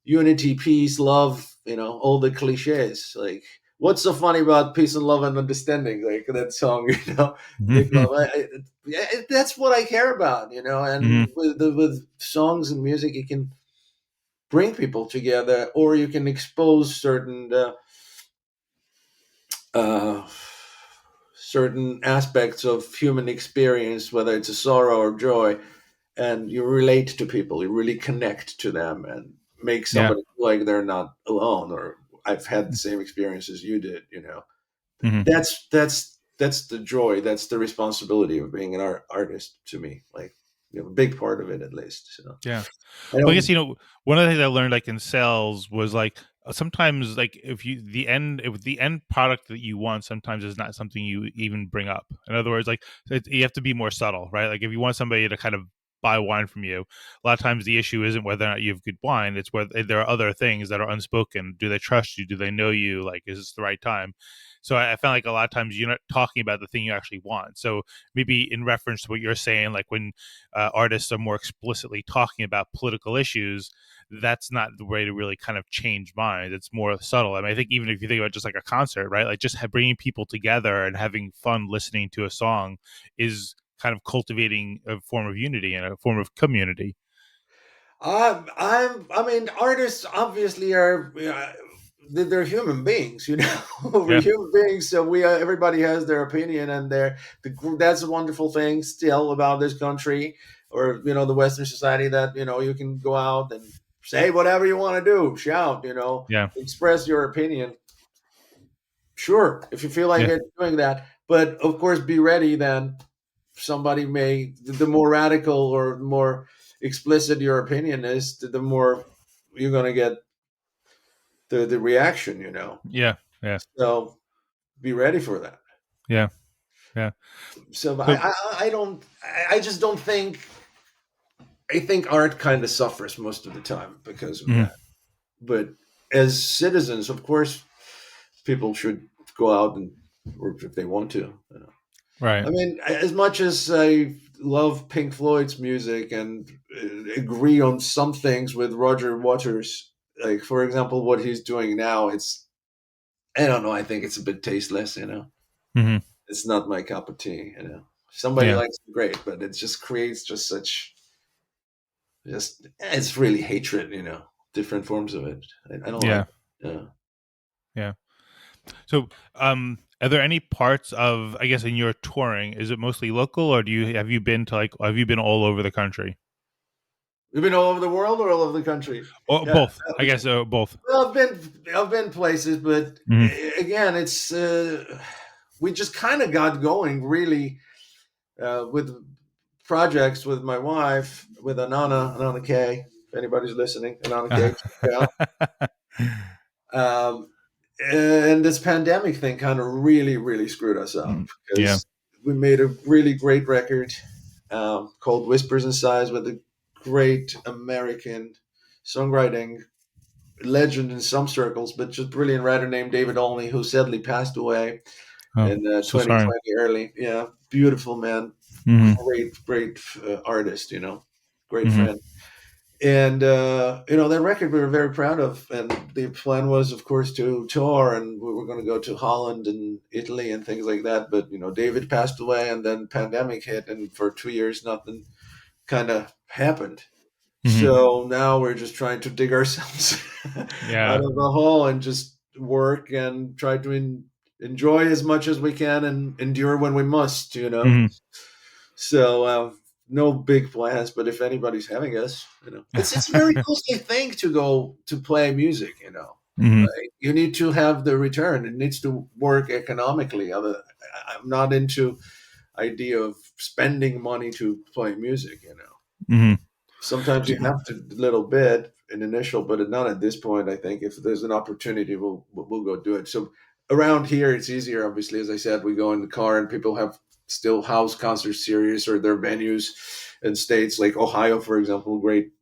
unity, peace, love, all the cliches. Like, what's so funny about peace and love and understanding? Like that song, make Hmm. love. That's what I care about, Hmm. And with songs and music, you can bring people together, or you can expose uh, certain aspects of human experience, whether it's a sorrow or joy, and you relate to people, you really connect to them and make Yeah. somebody feel like they're not alone, or I've had the same experience as you did. Hmm. That's the joy, that's the responsibility of being an artist to me, like, a big part of it at least. So Yeah. I Well, I guess don't. one of the things I learned, like in sales, was like sometimes, like if the end product that you want sometimes is not something you even bring up. In other words, like you have to be more subtle, right? Like if you want somebody to kind of buy wine from you, a lot of times the issue isn't whether or not you have good wine; it's whether there are other things that are unspoken. Do they trust you? Do they know you? Like, is this the right time? So I found like a lot of times you're not talking about the thing you actually want. So maybe in reference to what you're saying, like when artists are more explicitly talking about political issues, that's not the way to really kind of change minds. It's more subtle. I mean, I think even if you think about just like a concert, right? Like just bringing people together and having fun listening to a song is kind of cultivating a form of unity and a form of community. I mean, artists obviously are. They're human beings, We're Yeah. human beings, so everybody has their opinion, and that's a wonderful thing still about this country, or the Western society, that you can go out and say whatever you want to do, shout, Yeah. express your opinion. Sure, if you feel like Yeah. it, doing that, but of course, be ready then. Somebody may, the more radical or more explicit your opinion is, the more you're going to get the reaction, Yeah. Yeah. so be ready for that. Yeah. Yeah. So So, I don't, I just don't think, I think art kind of suffers most of the time because of mhm, that. But as citizens, of course, people should go out and work if they want to. right. I mean, as much as I love Pink Floyd's music and agree on some things with Roger Waters, like for example, what he's doing now, I don't know. I think it's a bit tasteless. Hmm. It's not my cup of tea. Somebody Yeah. likes it, great, but it just creates just such, just it's really hatred. Different forms of it. I don't like Yeah. it. Yeah. Yeah. So, are there any parts of, I guess, in your touring? Is it mostly local, or have you been to like have you been all over the country, You've been all over the world or all over the country? or Yeah. both? I guess both. Well, I've been places, but Hmm. again, it's we just kind of got going really with projects with my wife, with Anana Kaye. If anybody's listening, Anana Kaye, check it out. Um, and this pandemic thing kind of really, really screwed us up Yeah. because we made a really great record called Whispers and Sighs with a great American songwriting legend in some circles, but just brilliant writer named David Olney, who sadly passed away Oh, in so sorry. 2020 early. Yeah, beautiful man, Hmm. great, great artist. great Mm-hmm. friend. And that record we were very proud of, and the plan was, of course, to tour, and we were going to go to Holland and Italy and things like that. But David passed away, and then pandemic hit, and for 2 years nothing kind of happened. Mm-hmm. So now we're just trying to dig ourselves out Yeah. of the hole and just work and try to enjoy as much as we can and endure when we must. Mm-hmm. So no big plans, but if anybody's having us, it's a very costly thing to go to play music. Mm-hmm. Right? You need to have the return. It needs to work economically. I'm not into idea of spending money to play music. Mm-hmm. Sometimes you have to a little bit in initial, but not at this point. I think if there's an opportunity, we'll go do it. So around here, it's easier. Obviously, as I said, we go in the car, and people have still house concert series or their venues in states like Ohio, for example. Great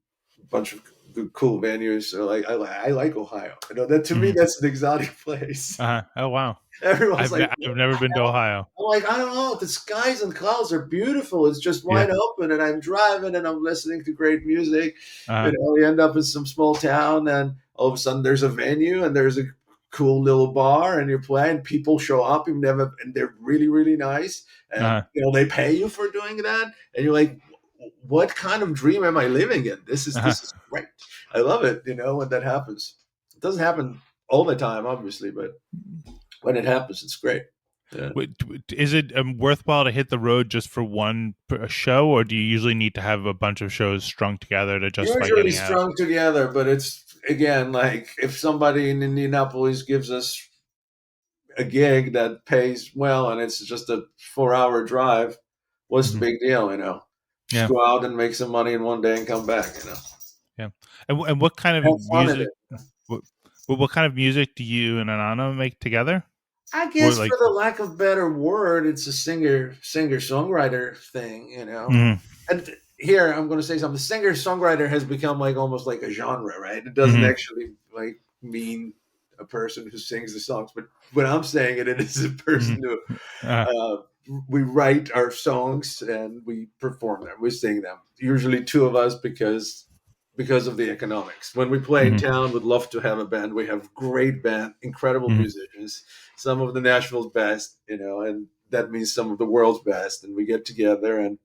bunch of good, cool venues. So I like Ohio. That to me Mm-hmm. that's an exotic place. Uh-huh. Oh wow. Everyone's like, I've never been to Ohio. I'm like, I don't know. The skies and clouds are beautiful. It's just Yeah. wide open, and I'm driving and I'm listening to great music. Uh-huh. We end up in some small town, and all of a sudden there's a venue and there's a cool little bar, and you're playing. People show up, and they're really, really nice, and Uh-huh. they pay you for doing that, and you're like, what kind of dream am I living in? Uh-huh. This is great. I love it. When that happens, it doesn't happen all the time, obviously, but when it happens, it's great. Yeah. Is it worthwhile to hit the road just for a show, or do you usually need to have a bunch of shows strung together to justify Usually getting out? strung together, but it's again like if somebody in Indianapolis gives us a gig that pays well and it's just a 4 hour drive, what's the Mm-hmm. big deal? Just Yeah. go out and make some money in one day and come back. Yeah. And what kind of Have fun in music? it. What, what kind of music do you and Anana make together? I Or guess like? for the lack of better word, it's a singer songwriter thing. Mm-hmm. And here I'm going to say something. Singer songwriter has become like almost like a genre, right? It doesn't Mm-hmm. actually like mean a person who sings the songs, but when I'm saying it, it is a person who Mm-hmm. Uh, uh, we write our songs and we perform them, we sing them. Usually two of us because of the economics. When we play in mm-hmm. town, we'd love to have a band. We have great band, incredible Mm-hmm. musicians, some of the Nashville's best, and that means some of the world's best. And we get together and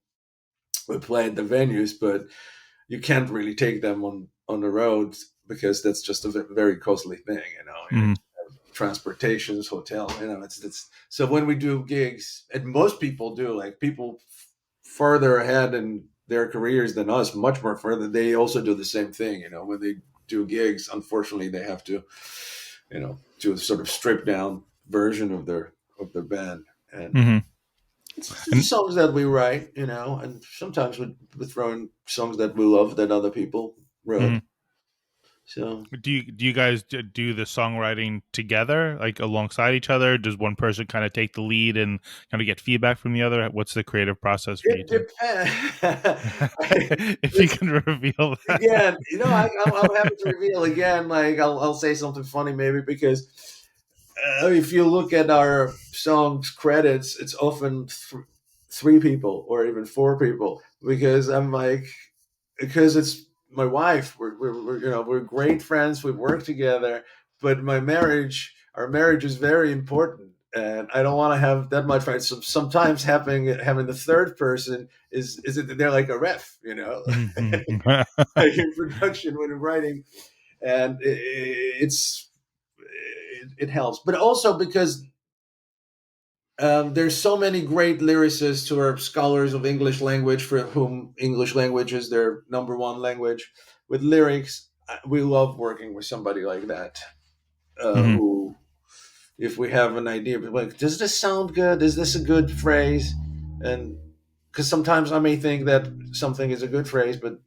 we play at the venues, but you can't really take them on the road because that's just a very costly thing. Mm-hmm. Transportations, hotel. It's so when we do gigs, and most people do, like people further ahead in their careers than us, much more further, they also do the same thing. When they do gigs, unfortunately, they have to, do a sort of stripped down version of their band, and Mm-hmm. it's the And songs that we write, and sometimes we throw in songs that we love that other people mm-hmm. wrote. So Do you guys do the songwriting together, like alongside each other? Does one person kind of take the lead and kind of get feedback from the other? What's the creative process for you it two? depends. If you can reveal that. Again, I'm happy to reveal again. Like I'll say something funny maybe because if you look at our songs credits, it's often three people or even four people because I'm like because it's my wife. We're great friends. We work together, but our marriage is very important, and I don't want to have that much right. So sometimes having the third person is it they're like a ref, Mhm. like in production when I'm writing, and it helps, but also because there's so many great lyricists who are scholars of English language for whom English language is their number one language. With lyrics, we love working with somebody like that, Mhm. who, if we have an idea, we're like, does this sound good? Is this a good phrase? And because sometimes I may think that something is a good phrase, but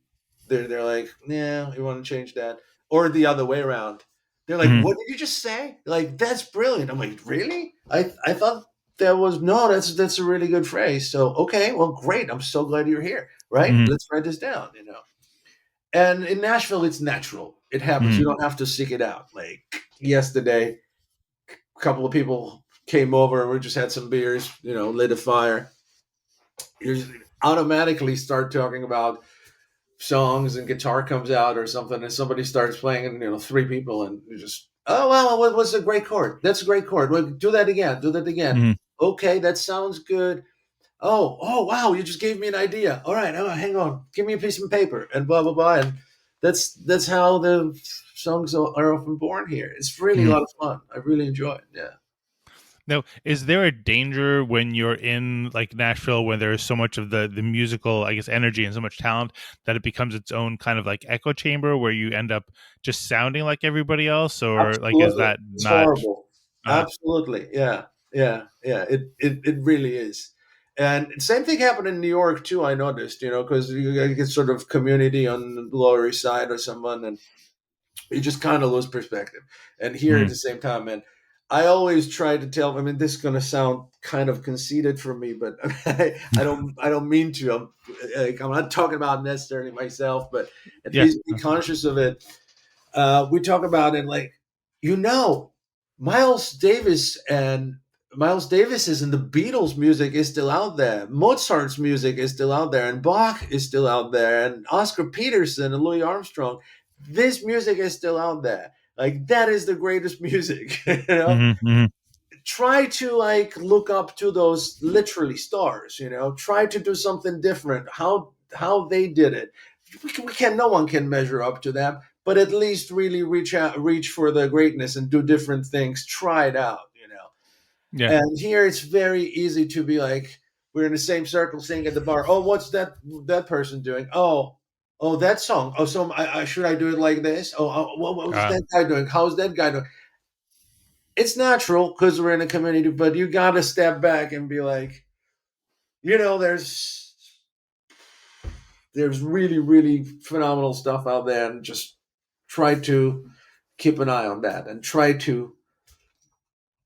they're like, yeah, we want to change that, or the other way around. They're like, Mhm. what did you just say? Like that's brilliant. I'm like, really? I thought that was no. That's a really good phrase. So okay, well, great. I'm so glad you're here. Right? Mhm. Let's write this down. And in Nashville, it's natural. It happens. You Mhm. don't have to seek it out. Like yesterday, a couple of people came over and we just had some beers. Lit a fire. You automatically start talking about songs and guitar comes out or something, and somebody starts playing, and three people, and you just, oh well, what's a great chord? That's a great chord. Well, do that again. Do that again. Hmm. Okay, that sounds good. Oh wow, you just gave me an idea. All right, hang on, give me a piece of paper and blah blah blah. And that's how the songs are often born here. It's really a Hmm. lot of fun. I really enjoy it. Yeah. Now, is there a danger when you're in like Nashville, when there's so much of the musical, I guess, energy and so much talent that it becomes its own kind of like echo chamber where you end up just sounding like everybody else, or like is Absolutely. that It's not? horrible. Uh, Absolutely. Yeah. Yeah. Yeah. It really is. And same thing happened in New York too. I noticed, because you get sort of community on the Lower East Side or someone, and you just kind of lose perspective. And here at mm, the same time, man, I always try to tell. I mean, this is going to sound kind of conceited for me, but I don't mean to. I'm not talking about necessarily myself, but at yeah. least be conscious of it. We talk about it like, you know, Miles Davis and Miles Davis's and the Beatles music is still out there. Mozart's music is still out there, and Bach is still out there, and Oscar Peterson and Louis Armstrong. This music is still out there. Like that is the greatest music. Hmm. Hmm. Try to like look up to those literally stars. Try to do something different. How they did it. We can. No one can measure up to them, but at least really reach for the greatness and do different things. Try it out. Yeah. And here it's very easy to be like, we're in the same circle singing at the bar. Oh, what's that person doing? Oh, that song. Oh, so should I do it like this? What's Uh, that guy doing? How's that guy doing? It's natural because we're in a community, but you got to step back and be like, there's really, really phenomenal stuff out there, and just try to keep an eye on that and try to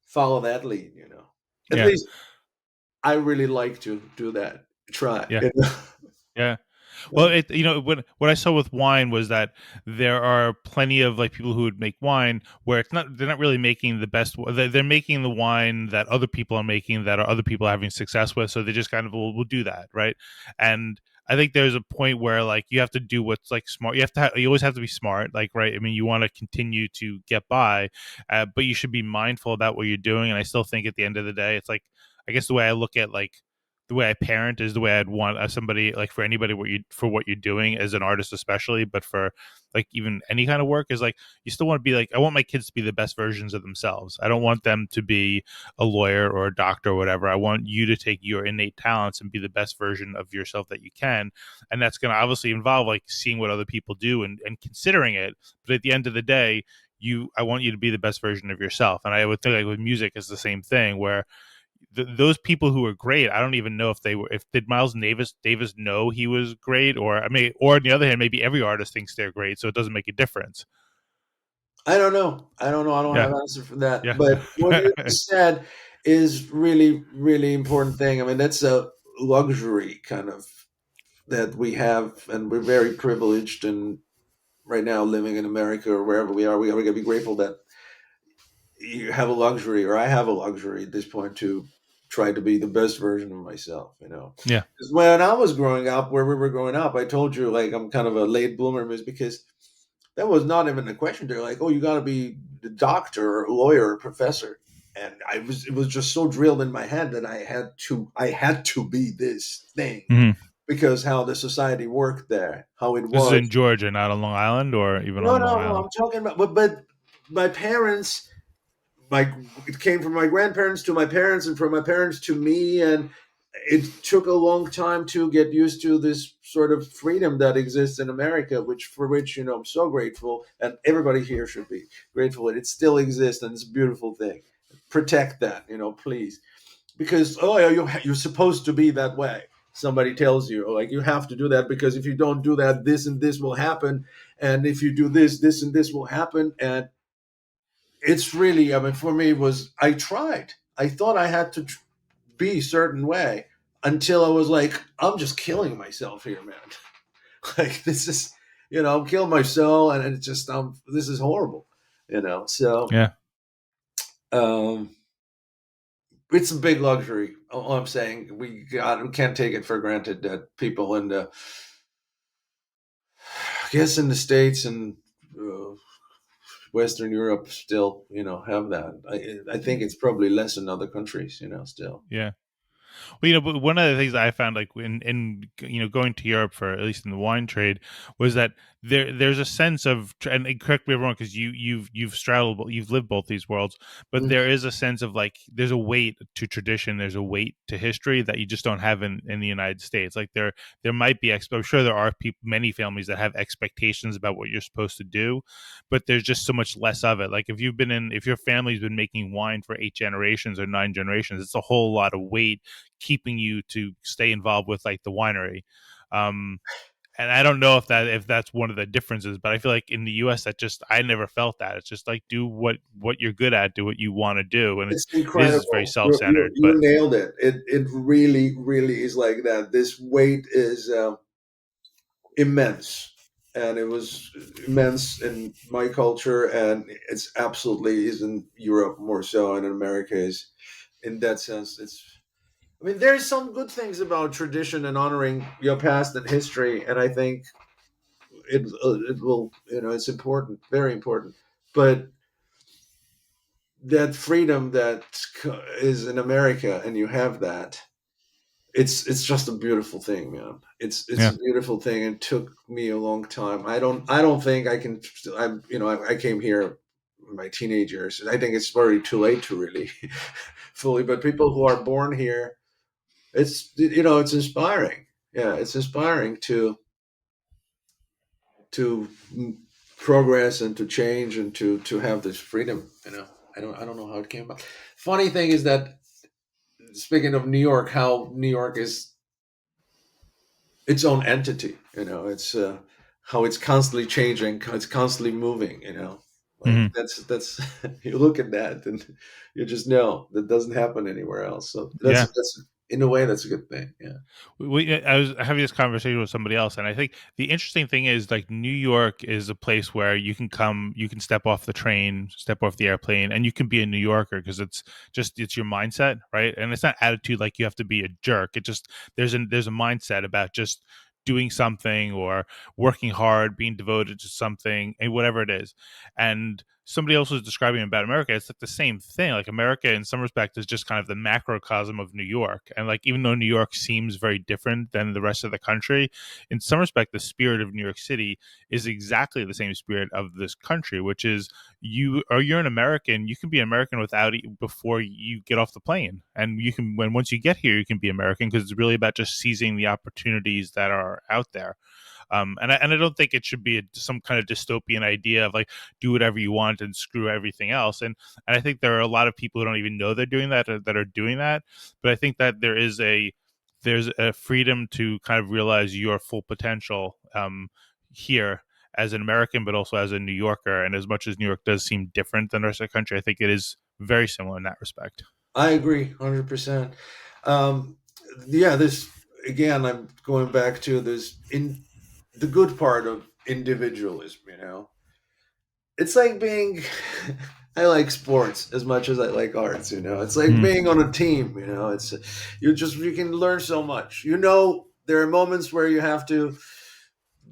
follow that lead. At yeah. least I really like to do that. Try. Yeah. Yeah. Well, what I saw with wine was that there are plenty of like people who would make wine where they're not really making the best. They're making the wine that other people are making that are other people are having success with. So they just kind of will do that, right? And I think there's a point where like you have to do what's like smart. You always have to be smart, like right. I mean, you want to continue to get by, but you should be mindful about what you're doing. And I still think at the end of the day, it's like I guess the way I look at like the way I parent is the way I'd want somebody like for anybody what you're doing as an artist especially, but for like even any kind of work is like you still want to be like I want my kids to be the best versions of themselves. I don't want them to be a lawyer or a doctor or whatever. I want you to take your innate talents and be the best version of yourself that you can, and that's going to obviously involve like seeing what other people do and considering it. But at the end of the day, I want you to be the best version of yourself, and I would think like with music is the same thing where those people who were great, I don't even know if they were. If did Miles Davis know he was great, or I mean, or on the other hand, maybe every artist thinks they're great, so it doesn't make a difference. I don't know. I don't know. I don't Yeah, have an answer for that. yeah, But what you just said is really, really important thing. I mean, that's a luxury kind of that we have, and we're very privileged. And right now, living in America or wherever we are, we got to be grateful that you have a luxury, or I have a luxury at this point to try to be the best version of myself. yeah. 'Cause when I was growing up, where we were growing up, I told you like I'm kind of a late bloomer, is because that was not even a question. They're like, "Oh, you got to be the doctor, or lawyer, or professor," and it was just so drilled in my head that I had to be this thing Hmm. because how the society worked there, how it This is was. in Georgia, not on Long Island, or even No, on Long no, no. Island. I'm talking about, but my parents, my it came from my grandparents to my parents, and from my parents to me, and it took a long time to get used to this sort of freedom that exists in America, for which I'm so grateful, and everybody here should be grateful that it still exists, and it's a beautiful thing. Protect that, please, because yeah, you're supposed to be that way. Somebody tells you, like, you have to do that because if you don't do that, this and this will happen, and if you do this, this and this will happen, and it's really, I mean, for me, I tried. I thought I had to be a certain way until I was like, I'm just killing myself here, man. Like this is, I'm killing myself, and it's just, this is horrible. So, Yeah, um, it's a big luxury. All I'm saying, we can't take it for granted that people in the guess in the States and Western Europe still, have that. I think it's probably less in other countries, still. Yeah. Well, but one of the things I found, like in going to Europe for at least in the wine trade, was that there's a sense of, and correct me if I'm wrong, because you've straddled, you've lived both these worlds, but Mm. there is a sense of like there's a weight to tradition, there's a weight to history that you just don't have in the United States. Like there might be, I'm sure there are people, many families that have expectations about what you're supposed to do, but there's just so much less of it. Like if your family's been making wine for 8 generations or 9 generations, it's a whole lot of weight keeping you to stay involved with like the winery. Um, and I don't know if that's one of the differences, but I feel like in the US that just I never felt that. It's just like do what you're good at, do what you want to do. And It's it is very incredible. self-centered, You but nailed it. It really, really is like that. This weight is immense. And it was immense in my culture, and it's absolutely is in Europe more so, and in America is in that sense. I mean, there's some good things about tradition and honoring your past and history, and I think it will, it's important, very important. But that freedom that is in America, and you have that, it's just a beautiful thing, man. It's yeah. a beautiful thing. It took me a long time. I don't think I can. I came here in my teenage years. I think it's very too late to really fully. But people who are born here, it's inspiring. Yeah, it's inspiring to progress and to change and to have this freedom. I don't know how it came about. Funny thing is that, speaking of New York, how New York is its own entity. It's how it's constantly changing, how it's constantly moving. Like Hmm. that's you look at that and you just know that doesn't happen anywhere else. So Yeah. that's in a way that's a good thing. Yeah. I was having this conversation with somebody else, and I think the interesting thing is like New York is a place where you can step off the train, step off the airplane, and you can be a New Yorker because it's your mindset, right? And it's not attitude like you have to be a jerk. It just there's a mindset about just doing something or working hard, being devoted to something, and whatever it is. And somebody else was describing about America. It's like the same thing. Like America, in some respect, is just kind of the macrocosm of New York. And like even though New York seems very different than the rest of the country, in some respect, the spirit of New York City is exactly the same spirit of this country, which is you're an American. You can be American before you get off the plane, and you can once you get here, you can be American because it's really about just seizing the opportunities that are out there. And I don't think it should be some kind of dystopian idea of like do whatever you want and screw everything else. And I think there are a lot of people who don't even know they're doing that are doing that. But I think that there's a freedom to kind of realize your full potential here as an American, but also as a New Yorker. And as much as New York does seem different than the rest of the country, I think it is very similar in that respect. I agree 100%. Um, yeah, this again, I'm going back to this in the good part of individualism. It's like being. I like sports as much as I like arts. It's like Mm, being on a team. It's you can learn so much. There are moments where you have to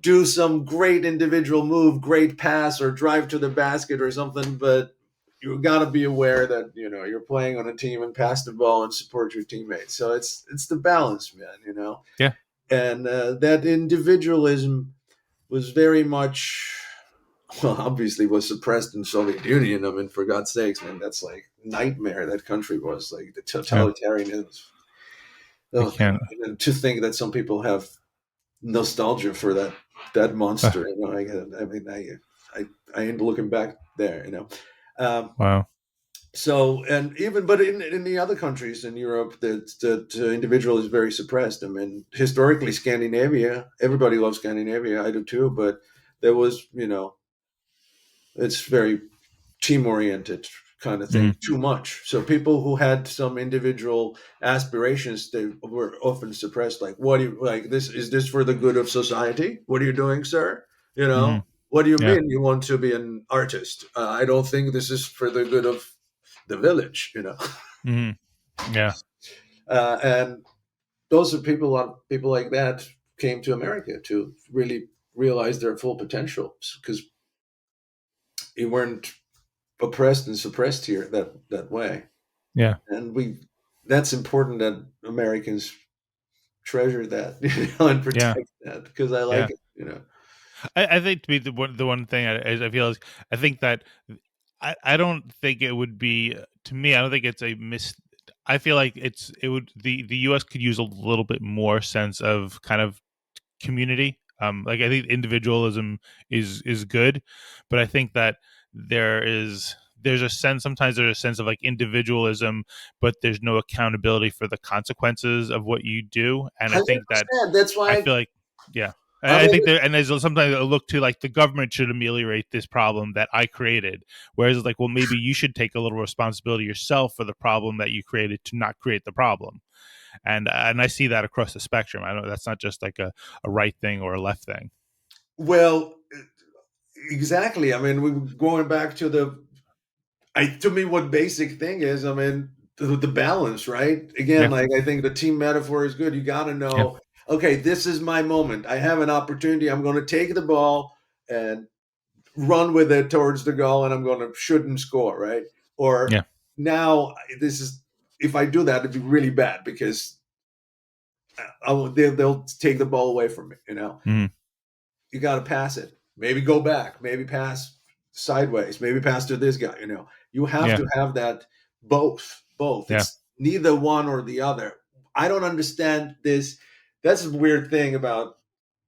do some great individual move, great pass, or drive to the basket or something, but you got to be aware that you're playing on a team and pass the ball and support your teammates. So it's the balance, man. yeah. And that individualism was very much, well, obviously was suppressed in Soviet Union. I mean, for God's sakes, man, that's like nightmare that country was, like the Yeah. totalitarianism. I Oh God! can't. And to think that some people have nostalgia for that Uh, monster. I mean, I ain't looking back there. Um, wow. so, and even, but in the other countries in Europe, the individual is very suppressed. I mean, historically, Scandinavia, everybody loves Scandinavia. I do too, but there was, it's very team oriented kind of thing, Mm, too much. So people who had some individual aspirations, they were often suppressed. Like, what do you like? This is this for the good of society? What are you doing, sir? mm, What do you yeah. mean you want to be an artist? I don't think this is for the good of the village. Mm, yeah. And those are people. A lot of people like that came to America to really. realize their full potential, because we weren't oppressed and suppressed here that way. Yeah. And that's important that Americans treasure that, and Yeah. protect that, because I Yeah. like it. I think to me the one thing I feel is I think that I don't think it would be to me. I don't think it's a mis. I feel like it would the U.S. could use a little bit more sense of kind of community. Like I think individualism is good, but I think that there's a sense sometimes there's a sense of like individualism, but there's no accountability for the consequences of what you do, and I think that 100%. That's I why feel like yeah. I I mean, think there, and there's sometimes a look to like the government should ameliorate this problem that I created. Whereas it's like, well, maybe you should take a little responsibility yourself for the problem that you created to not create the problem. And I see that across the spectrum. I know that's not just like a right thing or a left thing. well, exactly. I mean, we going back to to me, what basic thing is, I mean, the balance, right? Again, Yeah, like I think the team metaphor is good. You got to yeah, know, okay, this is my moment. I have an opportunity. I'm going to take the ball and run with it towards the goal, and I'm going to shoot and score, right? Or yeah, now this is, if I do that, it'd be really bad, because they'll take the ball away from me. mm, You got to pass it. Maybe go back. Maybe pass sideways. Maybe pass to this guy. You have yeah, to have that both. Both. yeah, It's neither one or the other. I don't understand this. That's a weird thing about.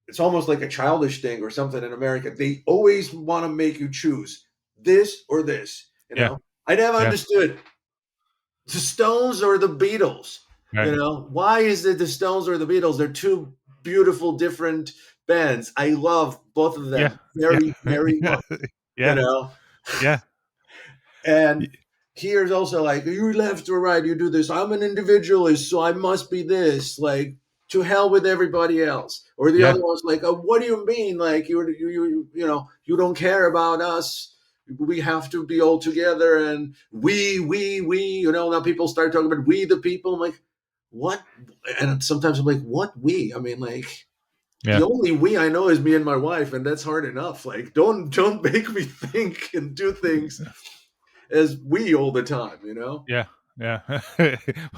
It's almost like a childish thing or something in America. They always want to make you choose this or this. yeah, I never yeah, understood the Stones or the Beatles. right, Why is it the Stones or the Beatles? They're two beautiful, different bands. I love both of yeah, them yeah, very, very yeah, much. You yeah, know, yeah, and here's also like, you left or right, you do this. I'm an individualist, so I must be this. Like, to hell with everybody else. Or the yeah, other one's like, oh, what do you mean? Like, you don't care about us. We have to be all together, and we. Now people start talking about we the people. I'm like, what? And sometimes I'm like, what we? I mean, like, the yeah. only we I know is me and my wife, and that's hard enough. Like, don't make me think and do things as we all the time. Yeah, yeah.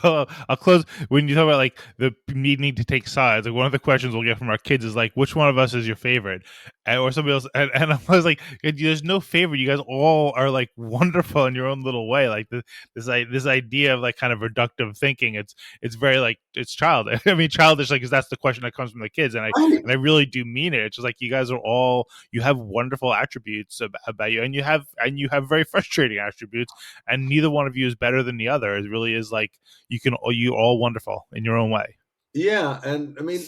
Well, I'll close when you talk about like the needing to take sides. Like one of the questions we'll get from our kids is like, "Which one of us is your favorite?" Or somebody else, and I was like, "There's no favorite. You guys all are like wonderful in your own little way." Like this idea of like kind of reductive thinking. It's very like it's child. I mean, childish. Like, because that's the question that comes from the kids, Right. and I really do mean it. It's just like you guys are all you have wonderful attributes about you, and you have very frustrating attributes, and neither one of you is better than the other. It really is like you all wonderful in your own way. Yeah, and I mean,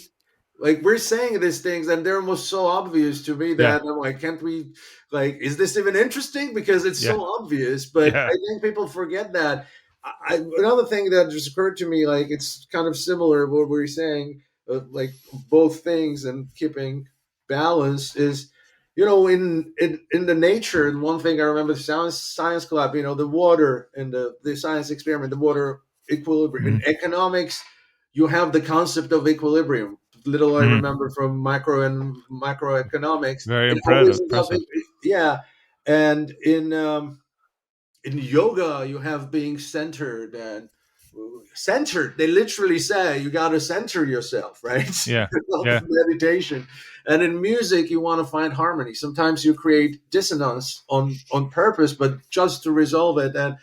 like, we're saying these things, and they're almost so obvious to me Yeah, that I'm like, can't we? Like, is this even interesting? Because it's yeah, so obvious. But yeah. I think people forget that. Another thing that just occurred to me, like, it's kind of similar to what we're saying, like both things and keeping balance is. In the nature, and one thing I remember the science club, the water and the science experiment, the water equilibrium. Mm-hmm. In economics, you have the concept of equilibrium. Little I Mm-hmm. remember from micro and macroeconomics, Very it always is up. impressive. Yeah, and in yoga, you have being centered and centered. They literally say you got to center yourself, right? Yeah, Of yeah, meditation. And in music, you want to find harmony. Sometimes you create dissonance on purpose, but just to resolve it. And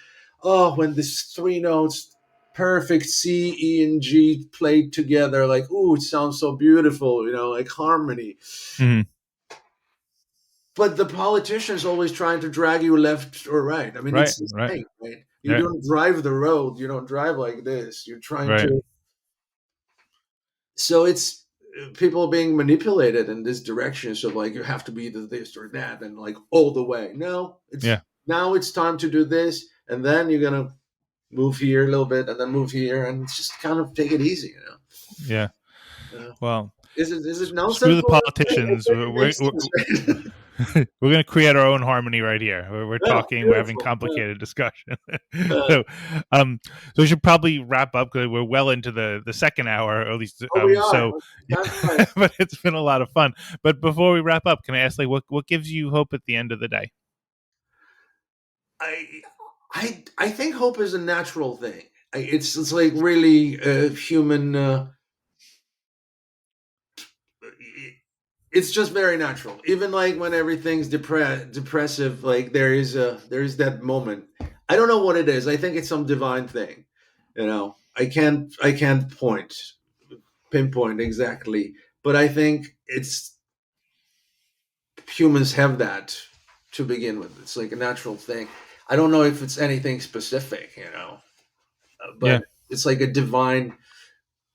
when these three notes, perfect C, E, and G played together, like, ooh, it sounds so beautiful, like harmony. mm-hmm. But the politician's always trying to drag you left or right. I mean, Right, it's the right, same, right? You yeah, don't drive the road. You don't drive like this. You're trying right, to. So it's people being manipulated in this direction. So like you have to be this or that, and like all the way. No, yeah, it's time to do this, and then you're gonna move here a little bit, and then move here, and just kind of take it easy. yeah. Uh, Well, is it screw nonsense the or I politicians. think it makes sense, right? We're going to create our own harmony right here. We're Yeah, talking, we're having beautiful. complicated discussion. Yeah. so, um, so we should probably wrap up because we're well into the second hour, or at least. Oh, we are. So, Time yeah, flies. but it's been a lot of fun. But before we wrap up, can I ask, like, what gives you hope at the end of the day? I I think hope is a natural thing. It's like really human. It's just very natural. Even like when everything's depressive, like there is that moment. I don't know what it is. I think it's some divine thing. You know, I can't pinpoint exactly, but I think it's humans have that to begin with. It's like a natural thing. I don't know if it's anything specific, you know, Yeah, but it's like a divine,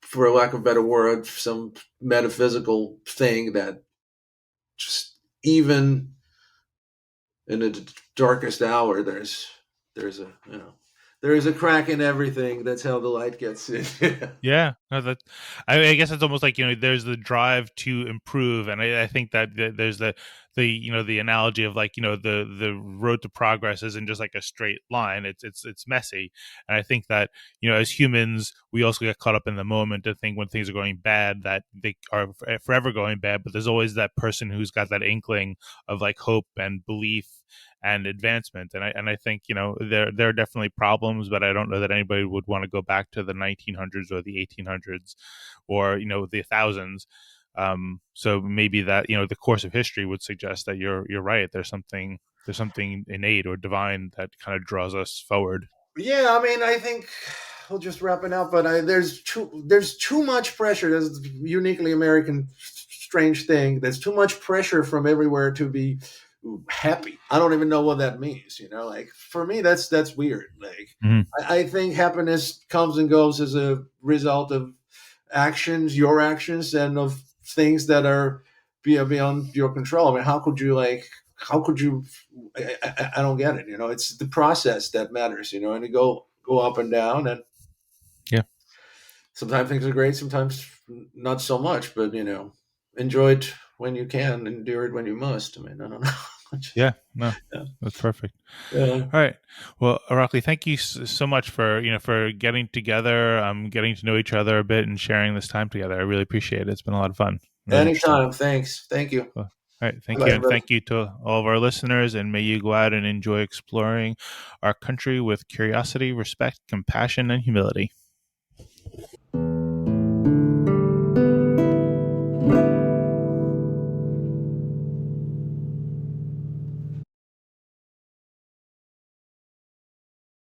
for lack of a better word, some metaphysical thing that just even in the darkest hour, there's a you know there is a crack in everything. That's how the light gets in. yeah. No, that I guess it's almost like there's the drive to improve, and I think that there's the analogy of like the road to progress isn't just like a straight line. It's messy, and I think that as humans we also get caught up in the moment and think when things are going bad that they are forever going bad, but there's always that person who's got that inkling of like hope and belief and advancement. And I think there are definitely problems, but I don't know that anybody would want to go back to the 1900s or the 1800s or the thousands. So maybe that the course of history would suggest that you're right. There's something innate or divine that kind of draws us forward. Yeah, I mean, I think we'll just wrap it up. But there's too much pressure. There's uniquely American strange thing. There's too much pressure from everywhere to be happy. I don't even know what that means. You know, like for me, that's weird. Like Mhm. I think happiness comes and goes as a result of actions, your actions, and of things that are beyond your control. I mean, how could you like? How could you? I don't get it. You know, it's the process that matters. You know, and you go up and down, and Yeah, sometimes things are great, sometimes not so much. But enjoy it when you can, endure it when you must. I mean, I don't know. yeah, no, Yeah. that's perfect. Yeah. All right. Well, Irakli, thank you so much for getting together, getting to know each other a bit, and sharing this time together. I really appreciate it. It's been a lot of fun, really interesting. Anytime. Thanks. Thank you. Well, all right. Thank Bye, you. And everybody. thank you to all of our listeners. And may you go out and enjoy exploring our country with curiosity, respect, compassion, and humility.